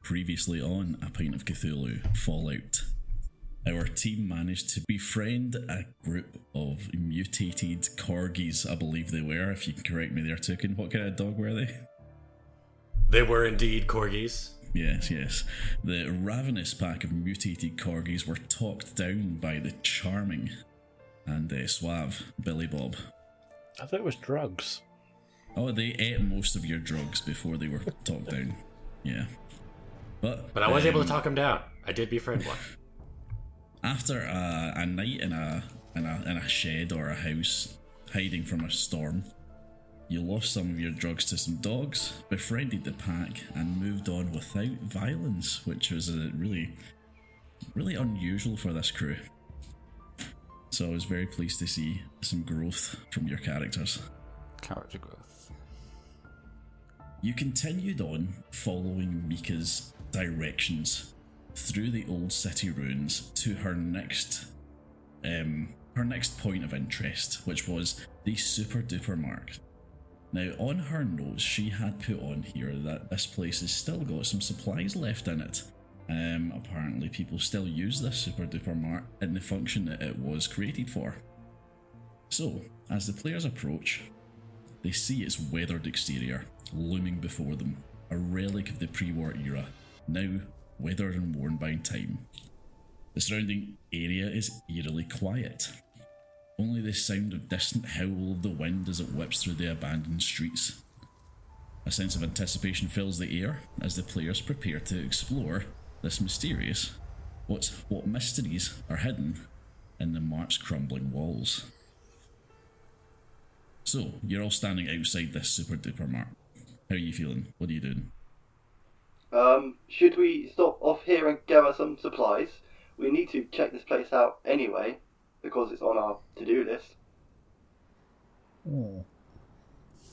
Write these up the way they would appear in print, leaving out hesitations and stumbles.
previously on A Pint of Cthulhu Fallout, our team managed to befriend a group of mutated corgis, I believe they were, if you can correct me there, Tukin. What kind of dog were they? They were indeed corgis. Yes. The ravenous pack of mutated corgis were talked down by the charming and suave Billy Bob. I thought it was drugs. Oh, they ate most of your drugs before they were talked down. Yeah. But I was able to talk him down. I did befriend one. After a night in a shed or a house, hiding from a storm, you lost some of your drugs to some dogs, befriended the pack, and moved on without violence, which was really, really unusual for this crew. So I was very pleased to see some growth from your characters. Character growth. You continued on following Mika's directions through the old city ruins to her next point of interest, which was the Super Duper Mart. Now, on her notes, she had put on here that this place has still got some supplies left in it. Apparently, people still use this Super Duper Mart in the function that it was created for. So, as the players approach, they see its weathered exterior looming before them, a relic of the pre-war era, now weathered and worn by time. The surrounding area is eerily quiet. Only the sound of distant howl of the wind as it whips through the abandoned streets. A sense of anticipation fills the air as the players prepare to explore this mysterious, what mysteries are hidden in the mart's crumbling walls. So, you're all standing outside this Super Duper Mart. How are you feeling? What are you doing? Should we stop off here and gather some supplies? We need to check this place out anyway, because it's on our to-do list.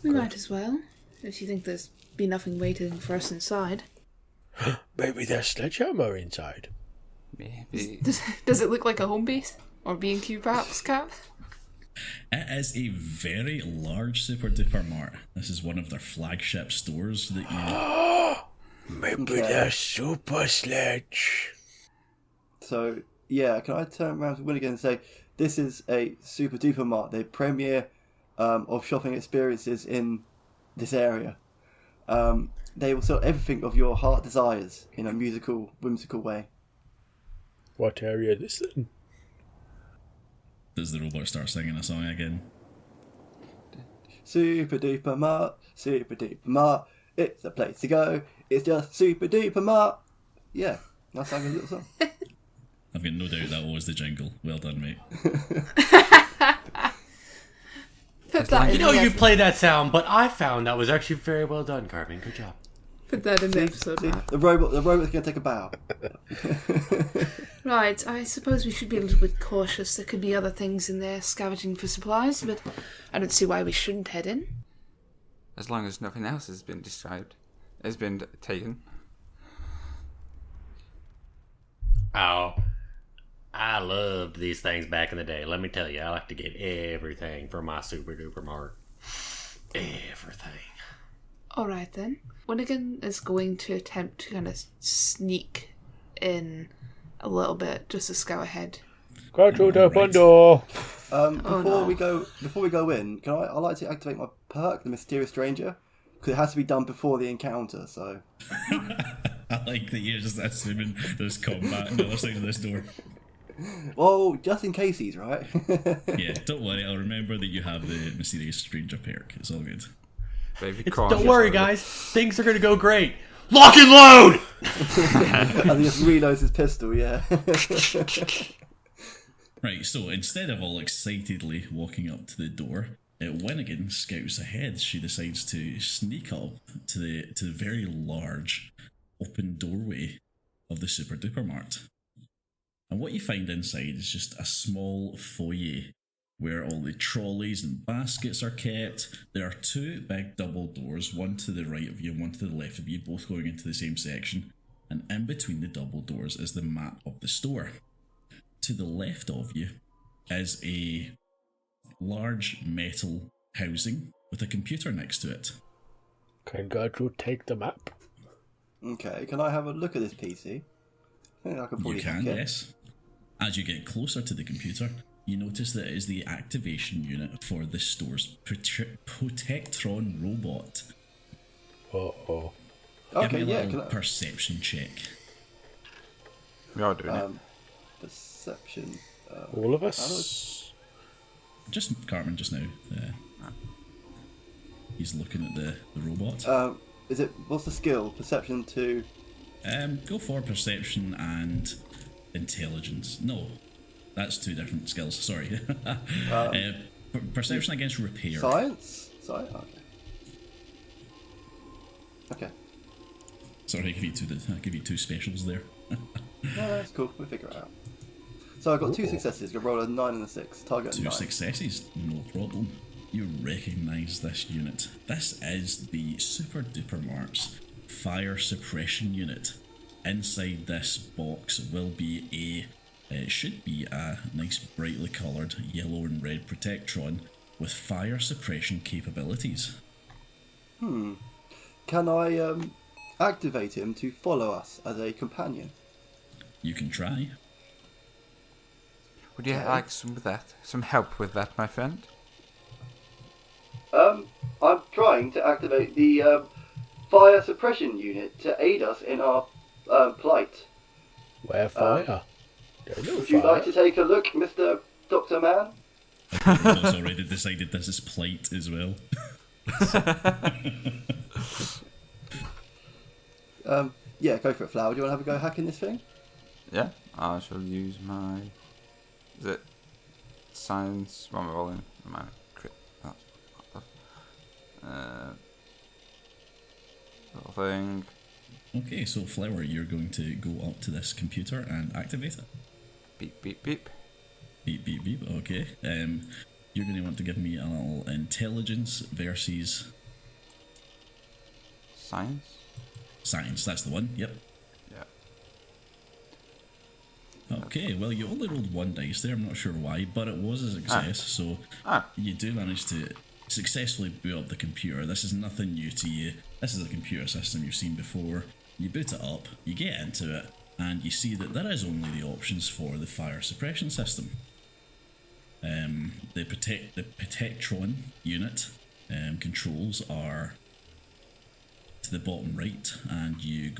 We might as well, if you think there's be nothing waiting for us inside. Maybe there's sledgehammer inside. Maybe. Does it look like a home base? Or B&Q perhaps, Cap? It is a very large Super Duper Mart. This is one of their flagship stores that you... Maybe there's super sledge. So, yeah, can I turn around to Willigan and say, this is a Super Duper Mart, the premiere of shopping experiences in this area. They will sell everything of your heart desires in a musical, whimsical way. What area is this in? Does the robot start singing a song again? Super Duper Mart, it's the place to go. It's just Super Duper Mart. Yeah, that's like a little song. I've got no doubt that was the jingle. Well done, mate. Put that in You played that sound, but I found that was actually very well done, Carmen. Good job. Put that in the episode. See, the robot's going to take a bow. Right, I suppose we should be a little bit cautious. There could be other things in there scavenging for supplies, but I don't see why we shouldn't head in. As long as nothing else has been taken. Oh, I loved these things back in the day. Let me tell you, I like to get everything from my Super Duper Mart. Everything. Alright then. Winnigan is going to attempt to kind of sneak in a little bit, just to scout ahead. Graduate open door. Before we go in, I like to activate my perk, the Mysterious Stranger, because it has to be done before the encounter. So I like that you're just assuming there's combat on the other side of this door. Well, just in case he's right. Yeah, don't worry. I'll remember that you have the Mysterious Stranger perk. It's all good. Don't worry, guys. Things are going to go great. Lock and load! And he just reloads his pistol, yeah. Right, so instead of all excitedly walking up to the door, Winnigan scouts ahead. She decides to sneak up to the very large open doorway of the Super Duper Mart. And what you find inside is just a small foyer where all the trolleys and baskets are kept. There are two big double doors, one to the right of you and one to the left of you, both going into the same section. And in between the double doors is the map of the store. To the left of you is a large metal housing with a computer next to it. Can Gertrude take the map? Okay, can I have a look at this PC? I think I can probably You can, hack it. yes. As you get closer to the computer, you notice that it is the activation unit for the store's Protectron robot. Uh-oh. Give Okay, me a yeah, little can I... perception check. We are doing it. Perception. All of us? Just Cartman just now. He's looking at the robot. Is it... What's the skill? Perception to... Go for perception and intelligence. No, that's two different skills. Sorry. Perception against repair. Science? Okay. Okay. Sorry, I give you two specials there. No, that's cool. We'll figure it out. So I've got two successes. Got roll a 9 and a 6. Target a 9. Two successes, no problem. You recognise this unit. This is the Super Duper Marks fire suppression unit. Inside this box will be it should be a nice brightly coloured yellow and red Protectron with fire suppression capabilities. Can I activate him to follow us as a companion? You can try. Would you like some help with that, my friend? I'm trying to activate the fire suppression unit to aid us in our plight. Where fire? There's no Would you fire. like to take a look, Mr. Dr. Man? I've already decided this is plight as well. Yeah, go for it, Flower. Do you want to have a go hacking this thing? Yeah, I shall use my... Is it science? What am I rolling? My crit... little thing. Okay, so Flower, you're going to go up to this computer and activate it. Beep, beep, beep. Beep, beep, beep. Okay. You're going to want to give me a little intelligence versus Science? science. That's the one. Yep. Yeah. Okay, well, you only rolled one dice there. I'm not sure why, but it was a success. So you do manage to successfully boot up the computer. This is nothing new to you. This is a computer system you've seen before. You boot it up, you get into it, and you see that there is only the options for the fire suppression system. The Protectron unit controls are to the bottom right, and you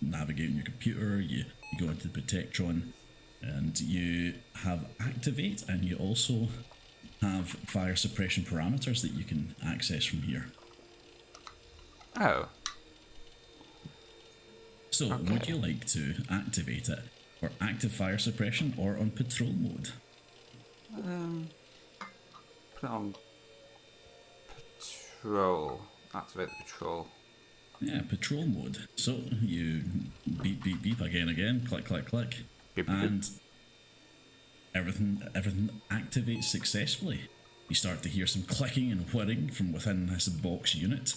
navigate on your computer, you go into the Protectron, and you have activate, and you also have fire suppression parameters that you can access from here. Oh. So, would you like to activate it for active fire suppression or on patrol mode? Put it on patrol. Activate the patrol. Yeah, patrol mode. So, you beep, beep, beep again, click, click, click, Beep, beep, and everything activates successfully. You start to hear some clicking and whirring from within this box unit,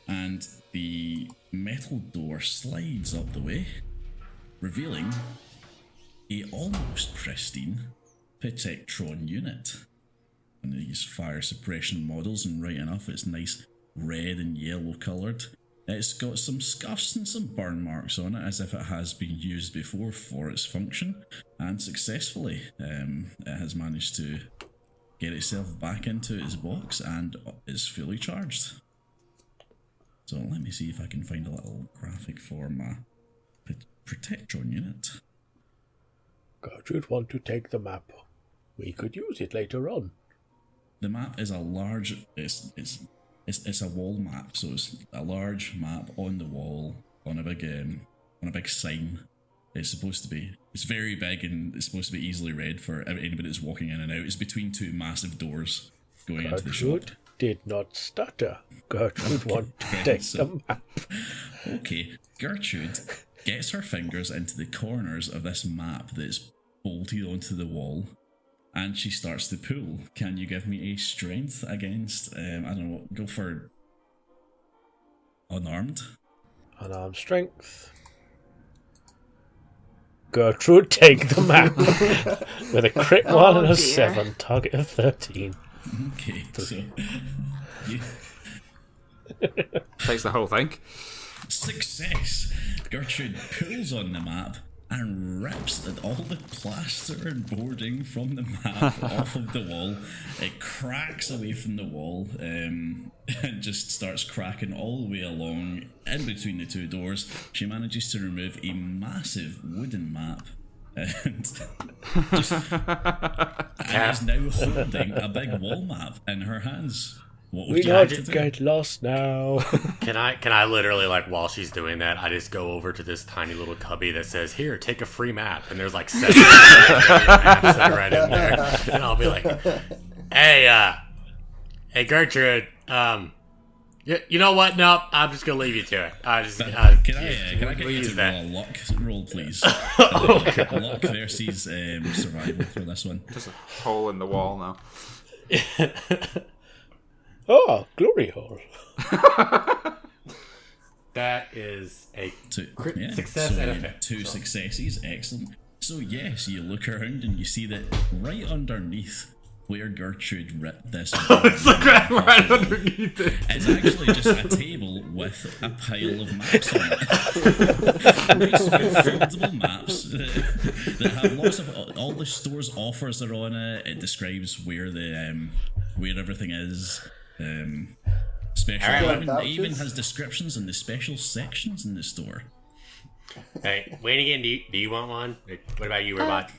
and the metal door slides up the way, revealing a almost pristine Protectron unit. And these fire suppression models, and right enough, it's nice red and yellow coloured. It's got some scuffs and some burn marks on it, as if it has been used before for its function, and successfully it has managed to get itself back into its box and is fully charged. So let me see if I can find a little graphic for my Protectron unit. Gertrude want to take the map. We could use it later on. The map is a large. It's a wall map, so it's a large map on the wall on a big sign. It's supposed to be. It's very big and it's supposed to be easily read for anybody that's walking in and out. It's between two massive doors going into the shop. Gertrude did not stutter. Gertrude want to take the map. Okay, Gertrude gets her fingers into the corners of this map that's bolted onto the wall, and she starts to pull. Can you give me a strength against, I don't know, go for unarmed? Unarmed strength. Gertrude take the map. With a crit 1 and a dear. 7, target of 13. Okay, so Takes the whole thing. Success! Gertrude pulls on the map and rips all the plaster and boarding from the map off of the wall. It cracks away from the wall and just starts cracking all the way along in between the two doors. She manages to remove a massive wooden map and just and is now holding a big wall map in her hands. What would We you like not to do? get lost now. Can I literally, like, while she's doing that, I just go over to this tiny little cubby that says, "Here, take a free map," and there's like 7 maps that are right in there, and I'll be like, hey Gertrude, you know what? Nope, I'm just gonna leave you to it. Can I get you to roll a luck roll, please? Luck versus survival for this one. Just a hole in the wall now. Oh, glory hole. That is a Two, success so and a you fail. have 2 successes, excellent. So yes, you look around and you see that right underneath where Gertrude ripped this It's like right underneath it. is actually just a table with a pile of maps on it. Nice foldable maps that have lots of all the store's offers are on it. It describes where the where everything is. Special. Alright, It even has descriptions in the special sections in the store. Hey, Wayne again, do you want one? What about you, Robot?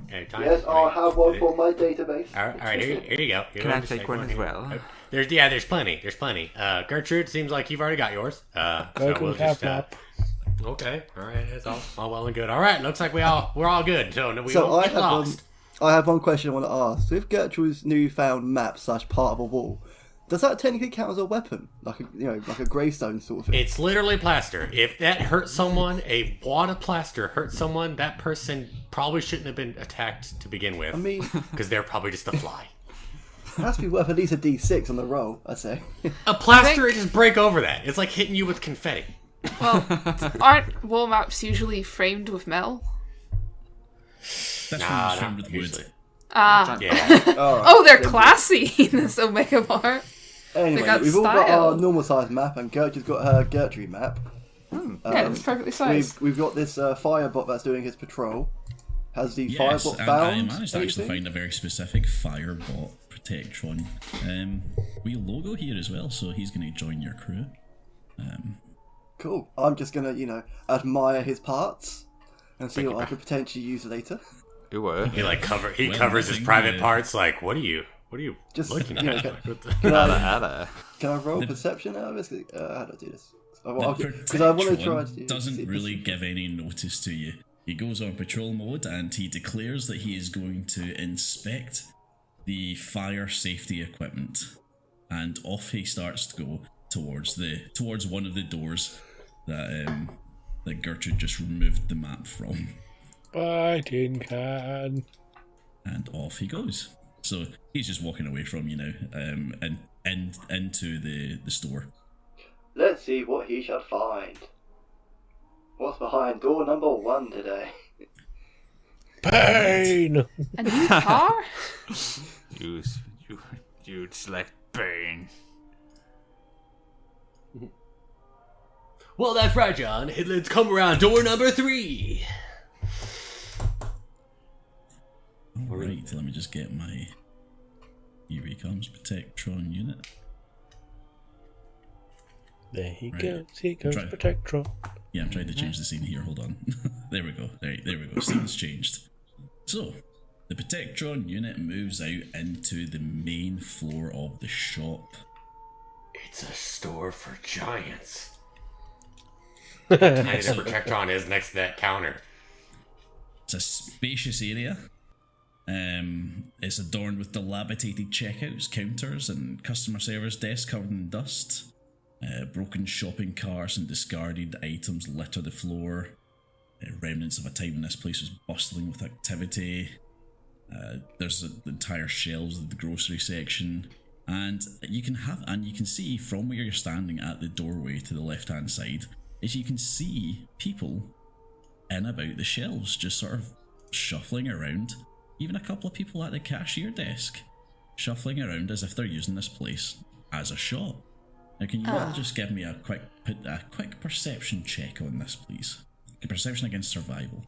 Hey, Tom? Yes, I'll have one for my database. All right, here you go. Can I take one as well? There's plenty. Gertrude, seems like you've already got yours. So Go we'll to have just, map. okay, all right, that's all well and good. All right, looks like we're all good. So we So won't I get have lost. I have one question I want to ask. So if Gertrude's newfound map / part of a wall, does that technically count as a weapon, like a gravestone sort of thing? It's literally plaster. If that hurts someone, a wad of plaster hurts someone, that person probably shouldn't have been attacked to begin with. I mean, because they're probably just a fly. it has to be worth at least a D6 on the roll, I'd say. A plaster, just break over that. It's like hitting you with confetti. Well, aren't wall maps usually framed with metal? This Nah, one was not framed with usually. wood. Yeah. Alright. Oh, they're classy in this Omega Mart. Anyway, got we've all got style. our normal size map, and Gertrude's got her Gertrude map. Yeah, it's perfectly sized. We've got this firebot that's doing his patrol. Has the Yes, firebot and found I managed to actually anything? find a very specific Firebot Protectron. Wee logo here as well, so he's going to join your crew. Cool. I'm just gonna, admire his parts and see what I could potentially use later. Who were? He Well, covers his nothing, private yeah. parts. Like, what are you Just looking you know, at? can I Ada. roll perception out of this? How do I do this? The Because I want to try Protectron to doesn't really give any notice to you. He goes on patrol mode and he declares that he is going to inspect the fire safety equipment, and off he starts to go towards one of the doors that Gertrude just removed the map from, Fighting can. and off he goes. So he's just walking away from you now, and into the store. Let's see what he shall find. What's behind door number 1 today? Pain! A new car? You select pain. Well, that's right, John. Let's come around door number 3. Alright, let me just get my here he comes Protectron unit. There he Right. goes, he goes, Try- Protectron. Yeah, I'm trying to change the scene here. Hold on. There we go. There we go. Scene's changed. So, the Protectron unit moves out into the main floor of the shop. It's a store for giants. Tiny the Protectron is next to that counter. It's a spacious area. It's adorned with dilapidated checkouts, counters, and customer service desks covered in dust. Broken shopping carts and discarded items litter the floor. Remnants of a time when this place was bustling with activity. There's the entire shelves of the grocery section, and you can see from where you're standing at the doorway to the left-hand side, is you can see people in about the shelves, just sort of shuffling around. Even a couple of people at the cashier desk, shuffling around as if they're using this place as a shop. Now, can you all just give me a quick perception check on this, please? A perception against survival.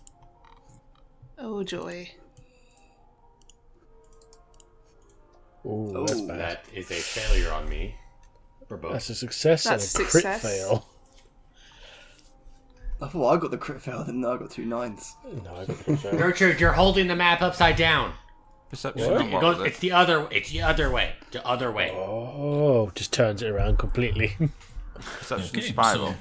Oh, joy. Ooh, that's bad. That is a failure on me. For both. That's a success That's and a success. crit fail. I thought I got the crit fail, then I got 2 9s. No, I got a crit fail. Gertrude, you're holding the map upside down. Perception. What? And It what goes, was it's the other way. The other way. Oh, just turns it around completely. Perception Okay, survival. so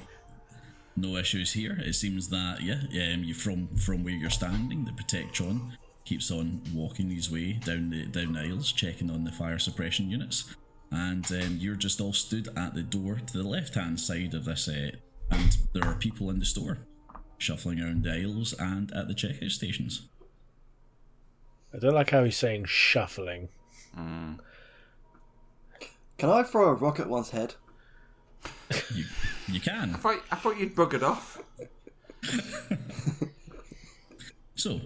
no issues here. It seems that you from where you're standing, the Protectron keeps on walking his way down the aisles, checking on the fire suppression units, and you're just all stood at the door to the left-hand side of this, and there are people in the store, shuffling around the aisles and at the checkout stations. I don't like how he's saying shuffling. Can I throw a rock at one's head? You can. I thought you'd buggered off. So,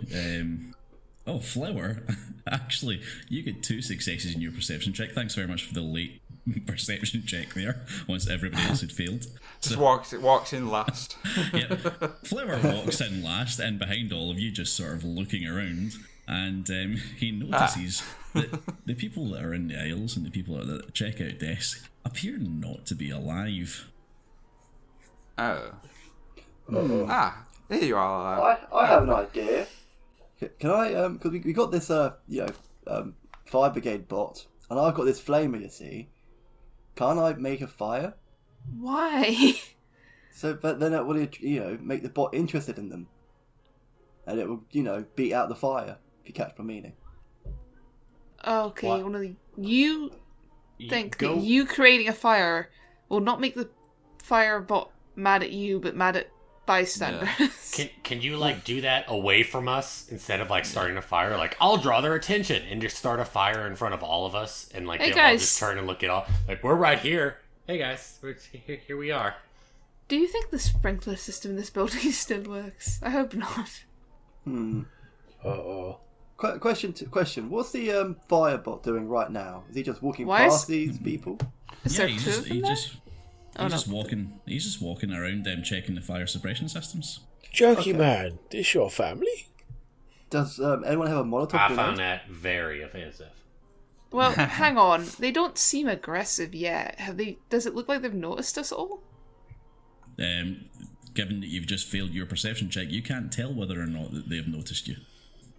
Flower, actually, you get 2 successes in your perception check. Thanks very much for the late perception check there, once everybody else had failed. Just walks in last. Yeah. Flower walks in last, and behind all of you, just sort of looking around, and he notices that the people that are in the aisles and the people at the checkout desk appear not to be alive. Oh. Ah, here you are. I have an idea. Can I, because we got this, fire brigade bot, and I've got this flamer, you see. Can't I make a fire? Why? So, but then it will, make the bot interested in them. And it will, beat out the fire, if you catch my meaning. Okay, What? You think Go- that you creating a fire will not make the fire bot mad at you, but mad at bystanders. Can you do that away from us instead of starting a fire? I'll draw their attention and just start a fire in front of all of us, and Hey, they'll all guys. just turn and look at all. We're right here. Hey guys, here we are. Do you think the sprinkler system in this building still works? I hope not. Uh-oh. Question. What's the firebot doing right now? Is he just walking Why is- past these people? Is there two of them there? He's just walking around them checking the fire suppression systems. Jokey man, this your family? Does anyone have a Molotov I grenade? found that very offensive. Well, hang on. They don't seem aggressive yet. Have they? Does it look like they've noticed us all? Given that you've just failed your perception check, you can't tell whether or not that they've noticed you.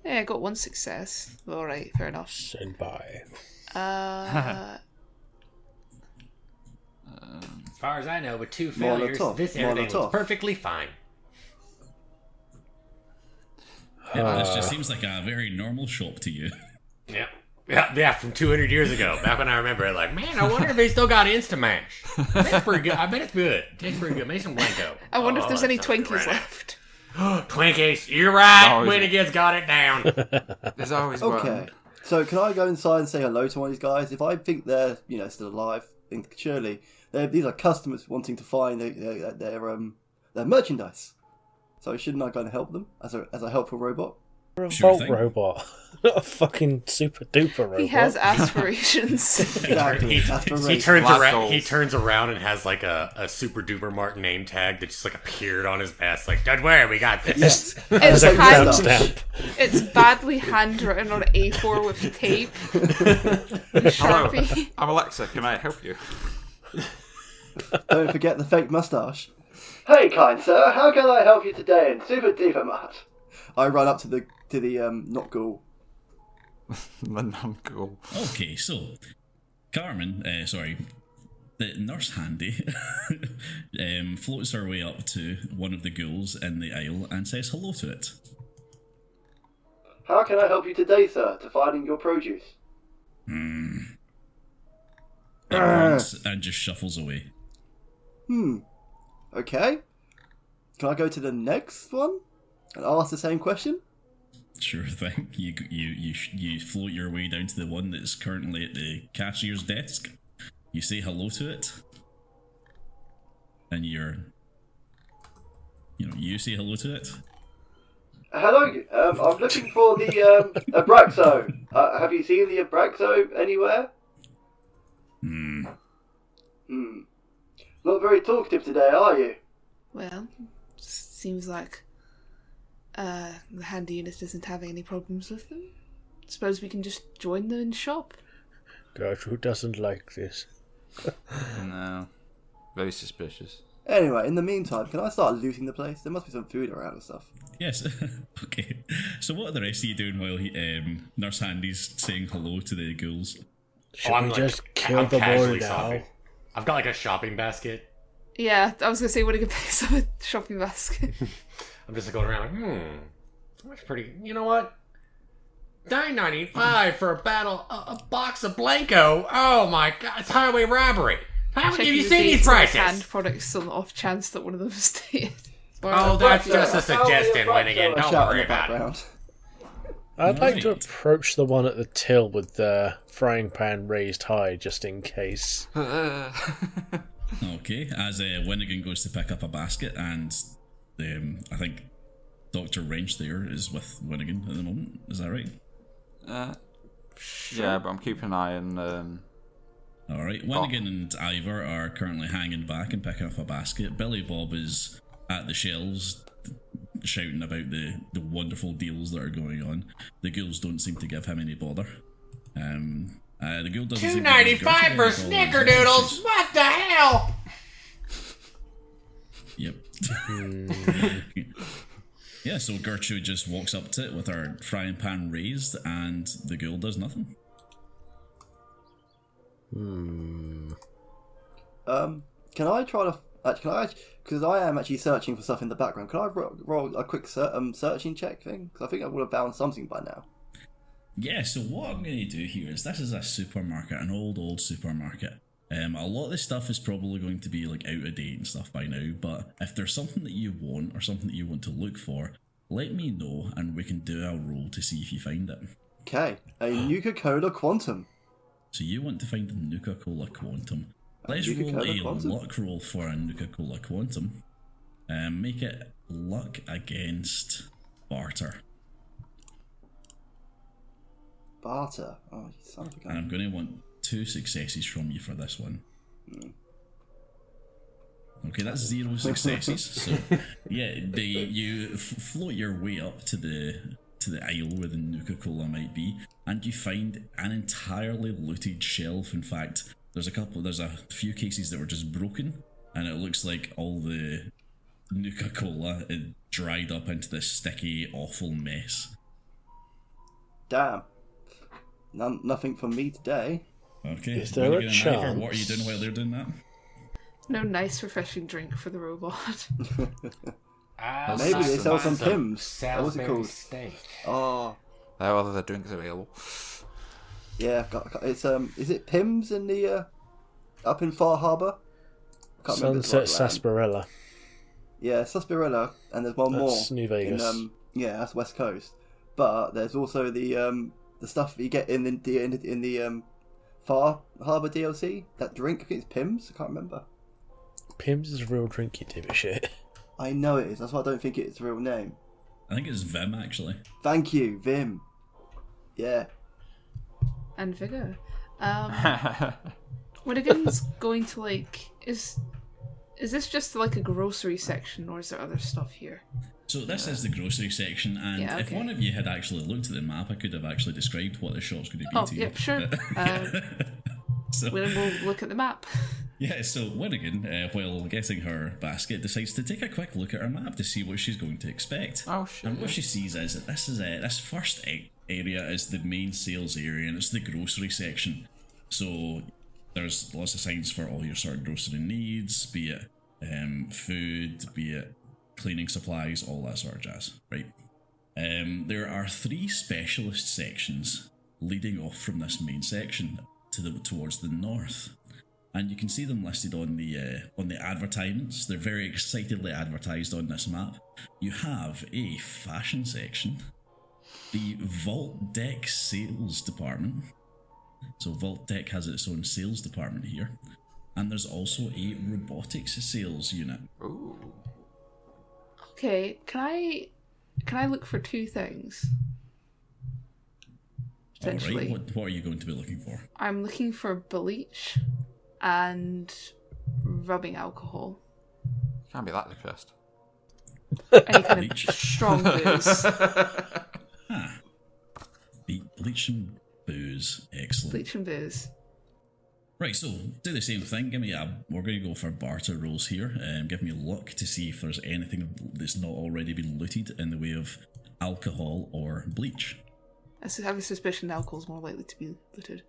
Yeah, I got 1 success. All right, fair enough. Send by. As far as I know, with 2 failures, Molotov. everything Molotov. looks perfectly fine. Yeah, this just seems like a very normal shop to you. Yeah, from 200 years ago. Back when I remember it, man, I wonder if they still got Instamash. That's pretty good. I bet it's good. Tastes pretty good. Make some Blanco. I wonder if there's that any sounds good Twinkies right left. now. Twinkies, you're right. Always- Winnigan's got it down. There's always one. Okay. So can I go inside and say hello to one of these guys? If I think they're, still alive, then surely these are customers wanting to find their merchandise. So shouldn't I go and help them as a helpful robot? You're a Sure Vault thing. robot. Not a fucking super duper robot. He has aspirations. Exactly. He Aspiration. turns Black around. goals. He turns around and has a super duper Mark name tag that just appeared on his vest. Don't worry, we got this. It's a hand, stamp. it's badly handwritten on A4 with tape. Sharpie. I'm Alexa. Can I help you? Don't forget the fake mustache. Hey, kind sir, how can I help you today in Super Duper Mart? I run up to the not Ghoul. The non-cool. Okay, so Carmen, the nurse Handy floats her way up to one of the ghouls in the aisle and says hello to it. How can I help you today, sir, to finding your produce? It grunts and just shuffles away. Okay. Can I go to the next one and ask the same question? Sure thing. You float your way down to the one that's currently at the cashier's desk. You say hello to it, and you say hello to it. Hello, I'm looking for the Abraxo. Have you seen the Abraxo anywhere? Not very talkative today, are you? Well, seems like the handy unit isn't having any problems with them. Suppose we can just join them in shop. Gertrude doesn't like this. No. Very suspicious. Anyway, in the meantime, can I start looting the place? There must be some food around and stuff. Yes. Okay. So what are the rest of you doing while Nurse Handy's saying hello to the ghouls? Should we just kill them all now? shopping. I've got like a shopping basket. Yeah, I was gonna say, Winnigan picks up a shopping basket. I'm just going around like, that's pretty. You know what? $9.95 for a box of Blanco. Oh my god, it's highway robbery. How have you seen these prices? Canned products on the off chance that one of them is dated. Oh, that's just a suggestion, Winnigan. Don't worry about it. I'd like to approach the one at the till with the frying pan raised high, just in case. Okay, as Winnigan goes to pick up a basket, and I think Dr. Wrench there is with Winnigan at the moment. Is that right? Yeah, but I'm keeping an eye on... Alright, Winnigan and Ivor are currently hanging back and picking up a basket. Billy Bob is at the shelves shouting about the wonderful deals that are going on. The ghouls don't seem to give him any bother. The ghoul doesn't seem to give $2.95 for snickerdoodles. What the hell? Yep. Yeah, so Gertrude just walks up to it with her frying pan raised, and the ghoul does nothing. Can I try to... Because I am actually searching for stuff in the background. Can I roll a quick searching check thing? Because I think I would have found something by now. Yeah, so what I'm going to do here is, this is a supermarket, an old supermarket. A lot of this stuff is probably going to be like out of date and stuff by now, but if there's something that you want or something that you want to look for, let me know and we can do a roll to see if you find it. Okay, a Nuka-Cola Quantum. So you want to find the Nuka-Cola Quantum. Let's Nuka-Cola roll a Quantum? luck roll for a Nuka-Cola Quantum. Make it luck against barter. Barter? Oh, you son of a gun. And I'm going to want 2 successes from you for this one. Okay, that's 0 successes. So yeah, you float your way up to the aisle where the Nuka-Cola might be, and you find an entirely looted shelf. In fact, there's a few cases that were just broken, and it looks like all the Nuka-Cola is dried up into this sticky, awful mess. Damn. Nothing from me today. Okay. Is there a chance? What are you doing while they're doing that? No nice, refreshing drink for the robot. Maybe they sell some Pims. What's it called? Steak. Oh, There are other drinks available. yeah. It's Is it Pims in the up in Far Harbour? Sunset Sarsaparilla. Yeah, Sarsaparilla, and there's one more. That's New Vegas. Yeah, that's West Coast. But there's also the stuff that you get in the Far Harbour DLC. That drink, I think it's Pims. I can't remember. Pims is a real drink, you dipshit. I know it is. That's why I don't think it's a real name. I think it's Vim, actually. Thank you, Vim. Yeah. And Vigor. Winnigan's going to is this just like a grocery section, or is there other stuff here? So this is the grocery section, and Yeah, if okay. one of you had actually looked at the map, I could have actually described what the shop's going to be Oh, to you. yep, sure. So, We'll look at the map. yeah, so Winnigan, while getting her basket, decides to take a quick look at her map to see what she's going to expect. Oh, shit. And what she sees is that this first area is the main sales area, and it's the grocery section. So there's lots of signs for all your sort of grocery needs, be it food, be it cleaning supplies, all that sort of jazz, right? There are 3 specialist sections leading off from this main section towards the north, and you can see them listed on the advertisements. They're very excitedly advertised on this map. You have a fashion section, the Vault Deck sales department. So Vault Deck has its own sales department here, and there's also a robotics sales unit. Ooh. Okay, can I look for 2 things? Potentially. Alright, what are you going to be looking for? I'm looking for bleach and rubbing alcohol. Can't be that depressed. Any kind Bleach. of strong booze. Bleach and booze. Excellent. Bleach and booze. Right, so do the same thing. We're going to go for barter rolls here. Give me luck to see if there's anything that's not already been looted in the way of alcohol or bleach. I have a suspicion alcohol's more likely to be looted.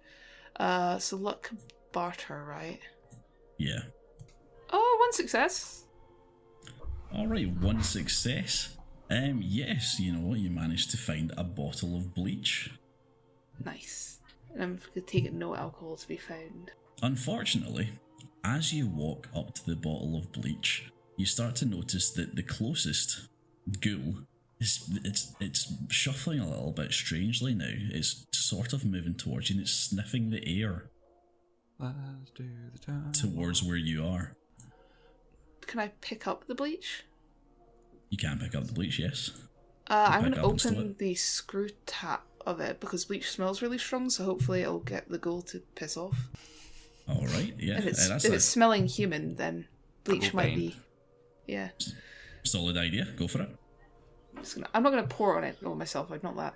So luck barter, right? Yeah. Oh, 1 success. All right, 1 success. Yes, you know what? You managed to find a bottle of bleach. Nice. And I'm going to take it no alcohol to be found. Unfortunately, as you walk up to the bottle of bleach, you start to notice that the closest ghoul it's shuffling a little bit strangely now. It's sort of moving towards you and it's sniffing the air Let's do the time. towards where you are. Can I pick up the bleach? You can pick up the bleach, yes. I'm Pick going to up and stow open it. the screw tap of it because bleach smells really strong, so hopefully it'll get the ghoul to piss off. All right, yeah. If it's, That's if a it's smelling human, then bleach Ghoul might bane. be... Yeah. solid idea. Go for it. I'm not going to pour on it on myself, I'm not that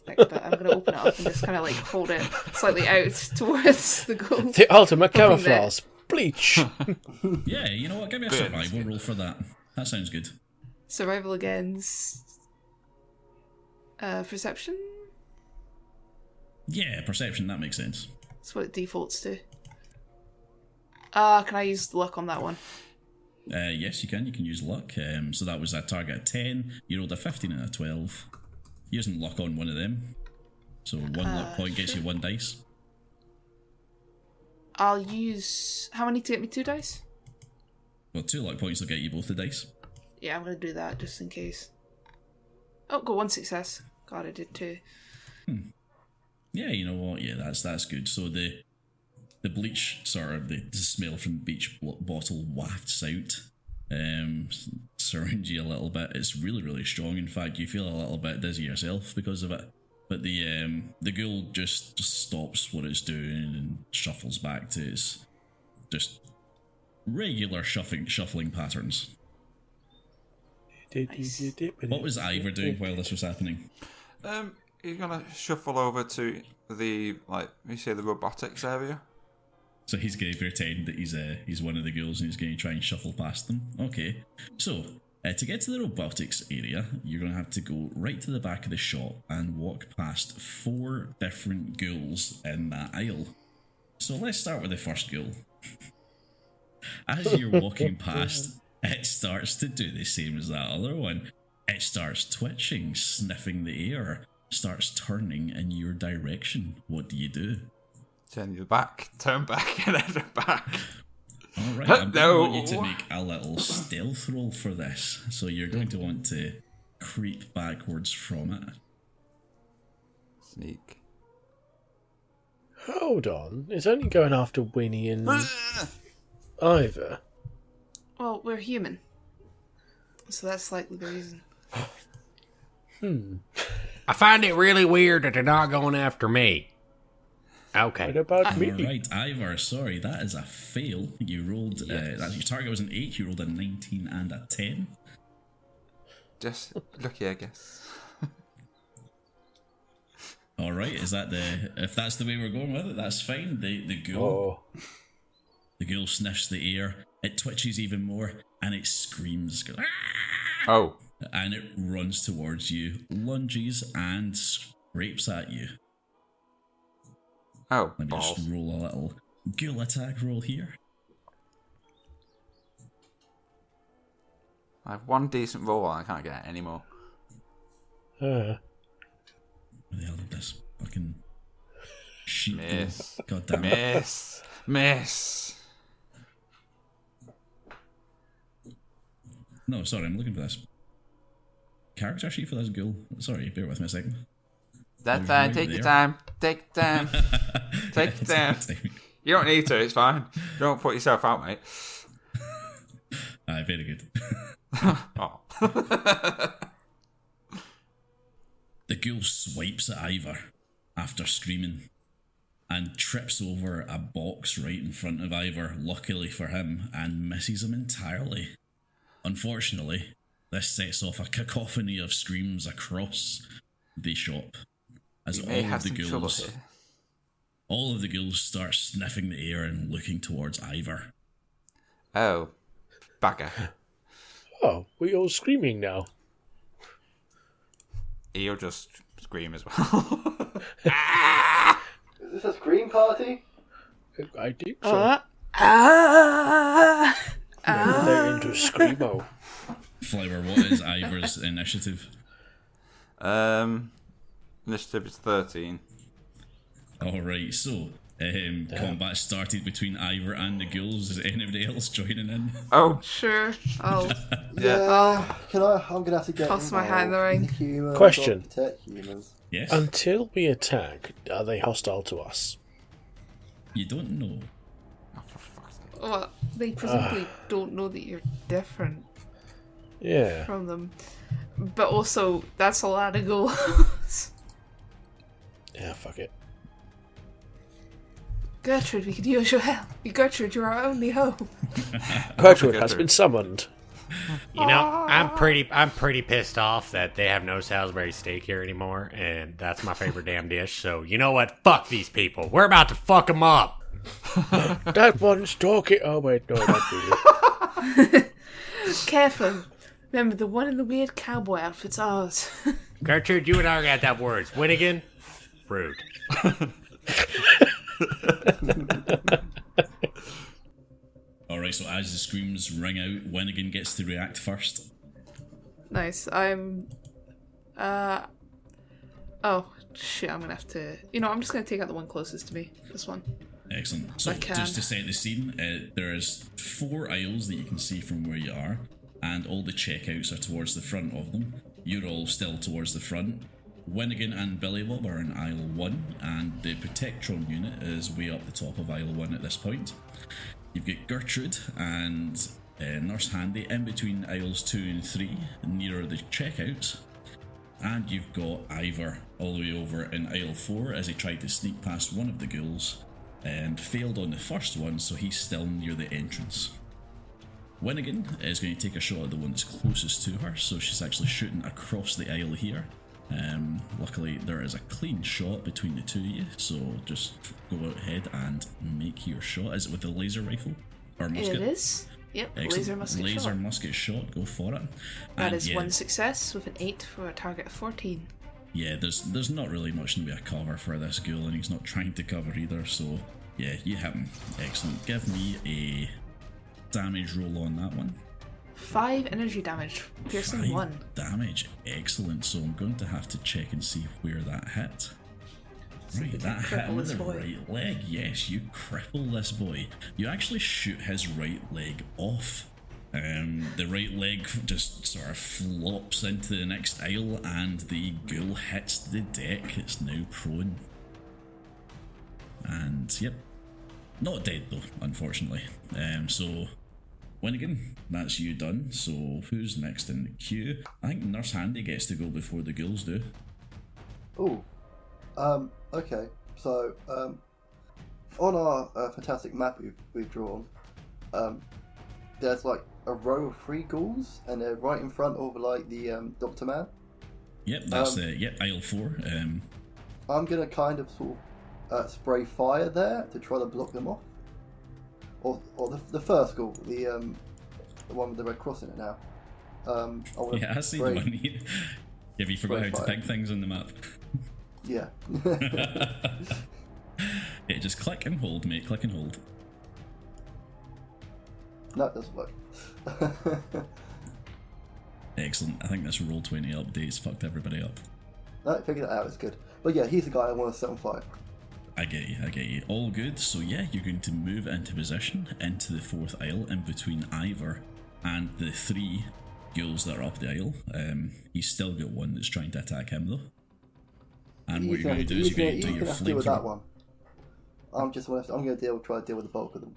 thick, but I'm going to open it up and just kind of like hold it slightly out towards the ghoul. The ultimate Hoping that- camouflage. Bleach. Yeah, you know what? Give me a Good. survival roll for that. That sounds good. Survival against... perception? Yeah, perception, that makes sense. That's what it defaults to. Can I use luck on that one? Yes, you can. You can use luck. So that was a target of 10. You rolled a 15 and a 12. Using luck on one of them. So 1 luck point gets sure. you 1 dice. I'll use... How many to get me 2 dice? Well, 2 luck points will get you both the dice. Yeah, I'm going to do that just in case. Oh, got 1 success. God, I did 2. Yeah, you know what? Yeah, that's good. So the bleach, sort of the smell from the bleach bottle wafts out, surrounds you a little bit. It's really, really strong. In fact, you feel a little bit dizzy yourself because of it. But the ghoul just stops what it's doing and shuffles back to its just regular shuffling patterns. What was Ivor doing while this was happening? He's gonna shuffle over to the the robotics area. So he's going to pretend that he's one of the ghouls and he's going to try and shuffle past them. Okay. So, to get to the robotics area, you're going to have to go right to the back of the shop and walk past 4 different ghouls in that aisle. So let's start with the first ghoul. As you're walking past, it starts to do the same as that other one. It starts twitching, sniffing the air, starts turning in your direction. What do you do? Turn back, and then back. Alright, I'm going to want you No. to make a little stealth roll for this. So you're going to want to creep backwards from it. Sneak. Hold on. It's only going after Winnie and Ivor. Well, we're human. So that's likely the reason. I find it really weird that they're not going after me. Okay. What about me? Alright, Ivor, sorry, that is a fail. You rolled, your target was an 8, you rolled a 19 and a 10. Just lucky, I guess. Alright, is that if that's the way we're going with it, that's fine. The ghoul. Oh. The ghoul sniffs the air, it twitches even more, and it screams. Goes, "Ah!" Oh. And it runs towards you, lunges, and scrapes at you. Oh, Let me balls. just roll a little ghoul attack roll here. I have 1 decent roll and I can't get it anymore. Where the hell did this fucking sheet go? Miss. God damn it. Miss. No, sorry, I'm looking for this character sheet for this ghoul. Sorry, bear with me a second. That's Right fine. Take your there. time. Take your time. Take your time. You don't need to. It's fine. Don't put yourself out, mate. Aye, very good. Oh. The ghoul swipes at Ivor after screaming. and trips over a box right in front of Ivor, luckily for him, and misses him entirely. Unfortunately, this sets off a cacophony of screams across the shop as We may have some trouble here. all of the ghouls start sniffing the air and looking towards Ivor. Oh, bugger. Oh, we all screaming now. He'll just scream as well. Is this a scream party? I think so. Maybe they're into screamo. Flower, what is Ivor's initiative? Initiative is 13. Alright, so combat started between Ivor and the ghouls. Is anybody else joining in? Oh, Sure. I'll Yeah. I'm gonna have to get toss my hat in the ring. Humans, Question. Protect humans. Yes? Until we attack, are they hostile to us? You don't know. oh, for fuck's sake. Well, they presumably don't know that you're different Yeah. from them. But also, that's a lot of goals. Yeah, fuck it. Gertrude, we could use your help. Gertrude, you're our only hope. Gertrude has been summoned. You know, I'm pretty pissed off that they have no Salisbury steak here anymore, and that's my favorite damn dish. So you know what? Fuck these people. We're about to fuck them up. That one's talking. Oh wait, no, not really. Careful. Remember, the one in the weird cowboy outfit's ours. Gertrude, you and I are gonna have words. Winnigan, rude. Alright, so as the screams ring out, Winnigan gets to react first. Nice. I'm... Oh, shit, I'm gonna have to... I'm just gonna take out the one closest to me. This one. Excellent. So, I can. just to set the scene, there's 4 aisles that you can see from where you are, and all the checkouts are towards the front of them. You're all still towards the front. Winnigan and Billy Bob are in aisle 1, and the Protectron unit is way up the top of aisle 1 at this point. You've got Gertrude and Nurse Handy in between aisles 2 and 3, nearer the checkouts. And you've got Ivor all the way over in aisle 4 as he tried to sneak past one of the ghouls and failed on the first one, so he's still near the entrance. Winnigan is going to take a shot at the one that's closest to her, so she's actually shooting across the aisle here. Luckily there is a clean shot between the two of you, so just go ahead and make your shot. Is it with the laser rifle? Or musket? It is. Yep, Excellent. laser musket shot. Musket shot, go for it. That And is yeah, 1 success with an 8 for a target of 14. Yeah, there's not really much in the way of cover for this ghoul, and he's not trying to cover either, so yeah, you hit him. Excellent. Give me a damage roll on that one. 5 energy damage, piercing 5 1. damage. Excellent. So I'm going to have to check and see where that hit. Right, that hit him with the right leg. Yes, you cripple this boy. You actually shoot his right leg off. The right leg just sort of flops into the next aisle, and the ghoul hits the deck. It's now prone. And yep, not dead though, unfortunately. So Winnigan, that's you done. So who's next in the queue? I think Nurse Handy gets to go before the ghouls do. Oh, okay. So, on our fantastic map we've drawn, there's like a row of 3 ghouls, and they're right in front of like the Doctor Man. Yep, that's aisle 4. I'm gonna kind of sort of spray fire there to try to block them off, or the first ghoul, the one with the red cross in it now. I see the one. Have you forgot how to pick things on the map? Yeah. Yeah, just click and hold, mate. Click and hold. No, it doesn't work. Excellent. I think this Roll20 update's fucked everybody up. No, figured it out. It's good. But yeah, he's the guy I want to set on fire. I get you. All good. So yeah, you're going to move into position into the 4th aisle in between Ivor and the 3 ghouls that are up the aisle. He's still got one that's trying to attack him though. And what you're going to do is you're going to do your deal with that flamethrower. one. I'm going to try to deal with the bulk of them.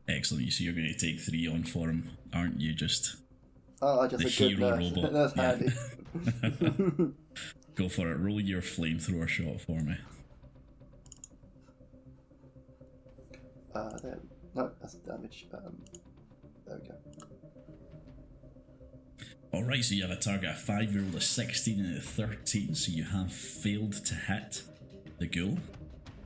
Excellent. So you're going to take 3 on for him, aren't you? Just Oh, just the a good hero nurse. robot. That's Yeah. handy. Go for it. Roll your flamethrower shot for me. There. No, that's damage. There we go. Alright, so you have a target of 5, you rolled a 16 and a 13, so you have failed to hit the ghoul.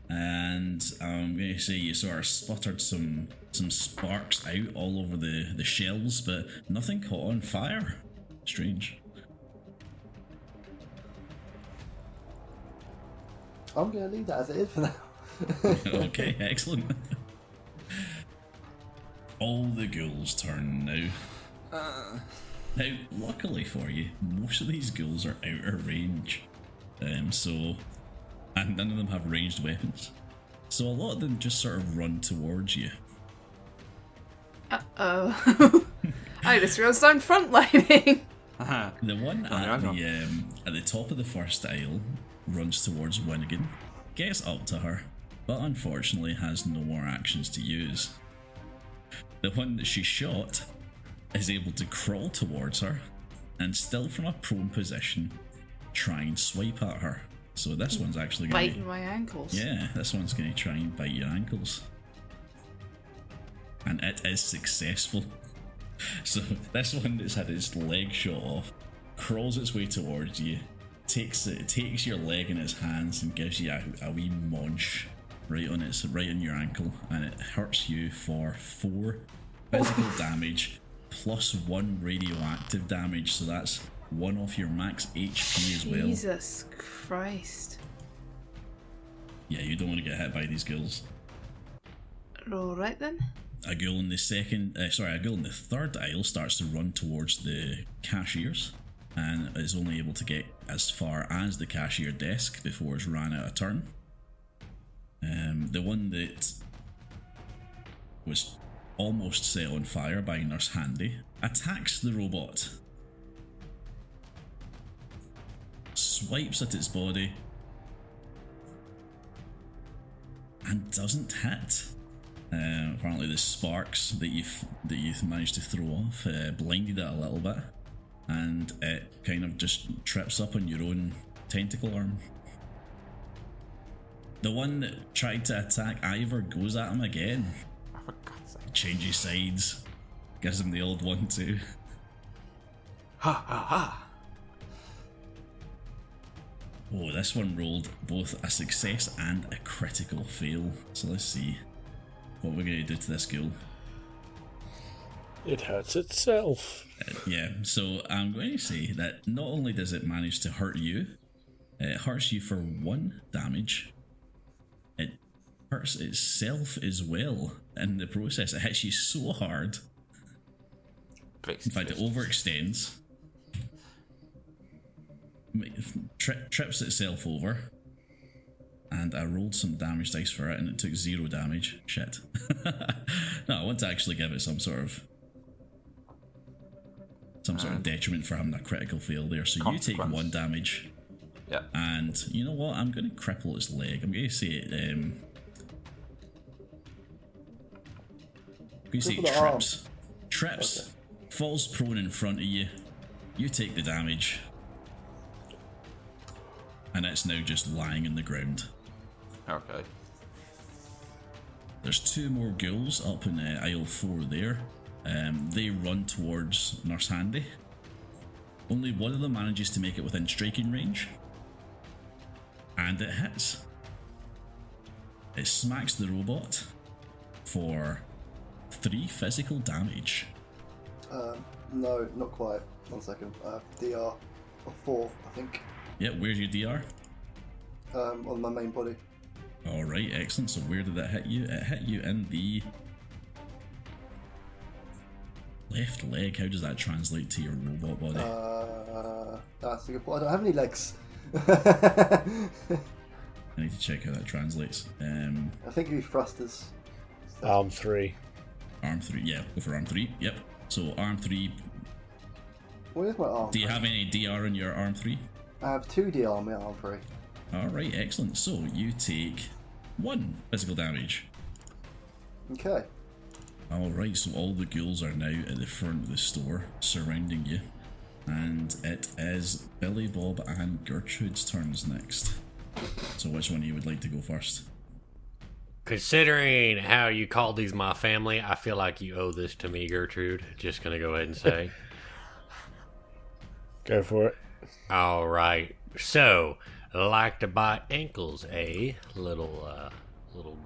And I'm going to say you sort of sputtered some sparks out all over the shells, but nothing caught on fire. Strange. I'm going to leave that as it is for now. Okay, excellent. All the ghouls turn now. Now, luckily for you, most of these ghouls are out of range. And none of them have ranged weapons. So a lot of them just sort of run towards you. Uh-oh. I just realised I'm frontlining. The one at the top of the first aisle runs towards Winnigan, gets up to her, but unfortunately has no more actions to use. The one that she shot is able to crawl towards her, and still from a prone position, try and swipe at her. So this one's actually going to... Biting my ankles. Yeah, this one's going to try and bite your ankles. And it is successful. So this one that's had its leg shot off, crawls its way towards you, takes your leg in its hands and gives you a wee munch right on your ankle, and it hurts you for 4 physical damage plus 1 radioactive damage, so that's 1 off your max HP as well. Jesus Christ. Yeah, you don't want to get hit by these ghouls. Alright then. A ghoul in the third aisle starts to run towards the cashiers and is only able to get as far as the cashier desk before it's ran out of turn. The one that was almost set on fire by Nurse Handy attacks the robot, swipes at its body, and doesn't hit. Apparently the sparks that you've managed to throw off blinded it a little bit, and it kind of just trips up on your own tentacle arm. The one that tried to attack Ivor goes at him again. For God's sake. Changes sides. Gives him the old 1-2. Ha ha ha. Oh, this one rolled both a success and a critical fail. So let's see what we're going to do to this ghoul. It hurts itself. Yeah, so I'm going to say that not only does it manage to hurt you, it hurts you for 1 damage. It hurts itself as well in the process. It hits you so hard. In fact, it overextends. Trips itself over. And I rolled some damage dice for it and it took 0 damage. Shit. No, I want to actually give it some sort of detriment for having a critical fail there. So you take 1 damage. Yeah. And you know what? I'm going to cripple its leg. I'm going to say it. I'm going to say it trips. Trips. Okay. Falls prone in front of you. You take the damage. And it's now just lying in the ground. Okay. There's 2 more ghouls up in aisle 4 there. They run towards Nurse Handy. Only one of them manages to make it within striking range. And it hits. It smacks the robot for 3 physical damage. No, not quite. 1 second. DR of 4, I think. Yeah, where's your DR? On my main body. Alright, excellent. So where did that hit you? It hit you in the left leg. How does that translate to your robot body? That's a good point. I don't have any legs. I need to check how that translates. I think it'd be thrusters. Arm 3. Arm 3, yeah, go for arm 3, yep. So arm 3. Where's my arm? Do you have any DR in your arm 3? I have 2 DR on my arm 3. Alright, excellent. So you take 1 physical damage. Okay. Alright, so all the ghouls are now at the front of the store, surrounding you. And it is Billy, Bob and Gertrude's turns next. So which one of you would like to go first? Considering how you called these my family, I feel like you owe this to me, Gertrude. Just gonna go ahead and say. Go for it. All right. So, like to bite ankles, eh? Little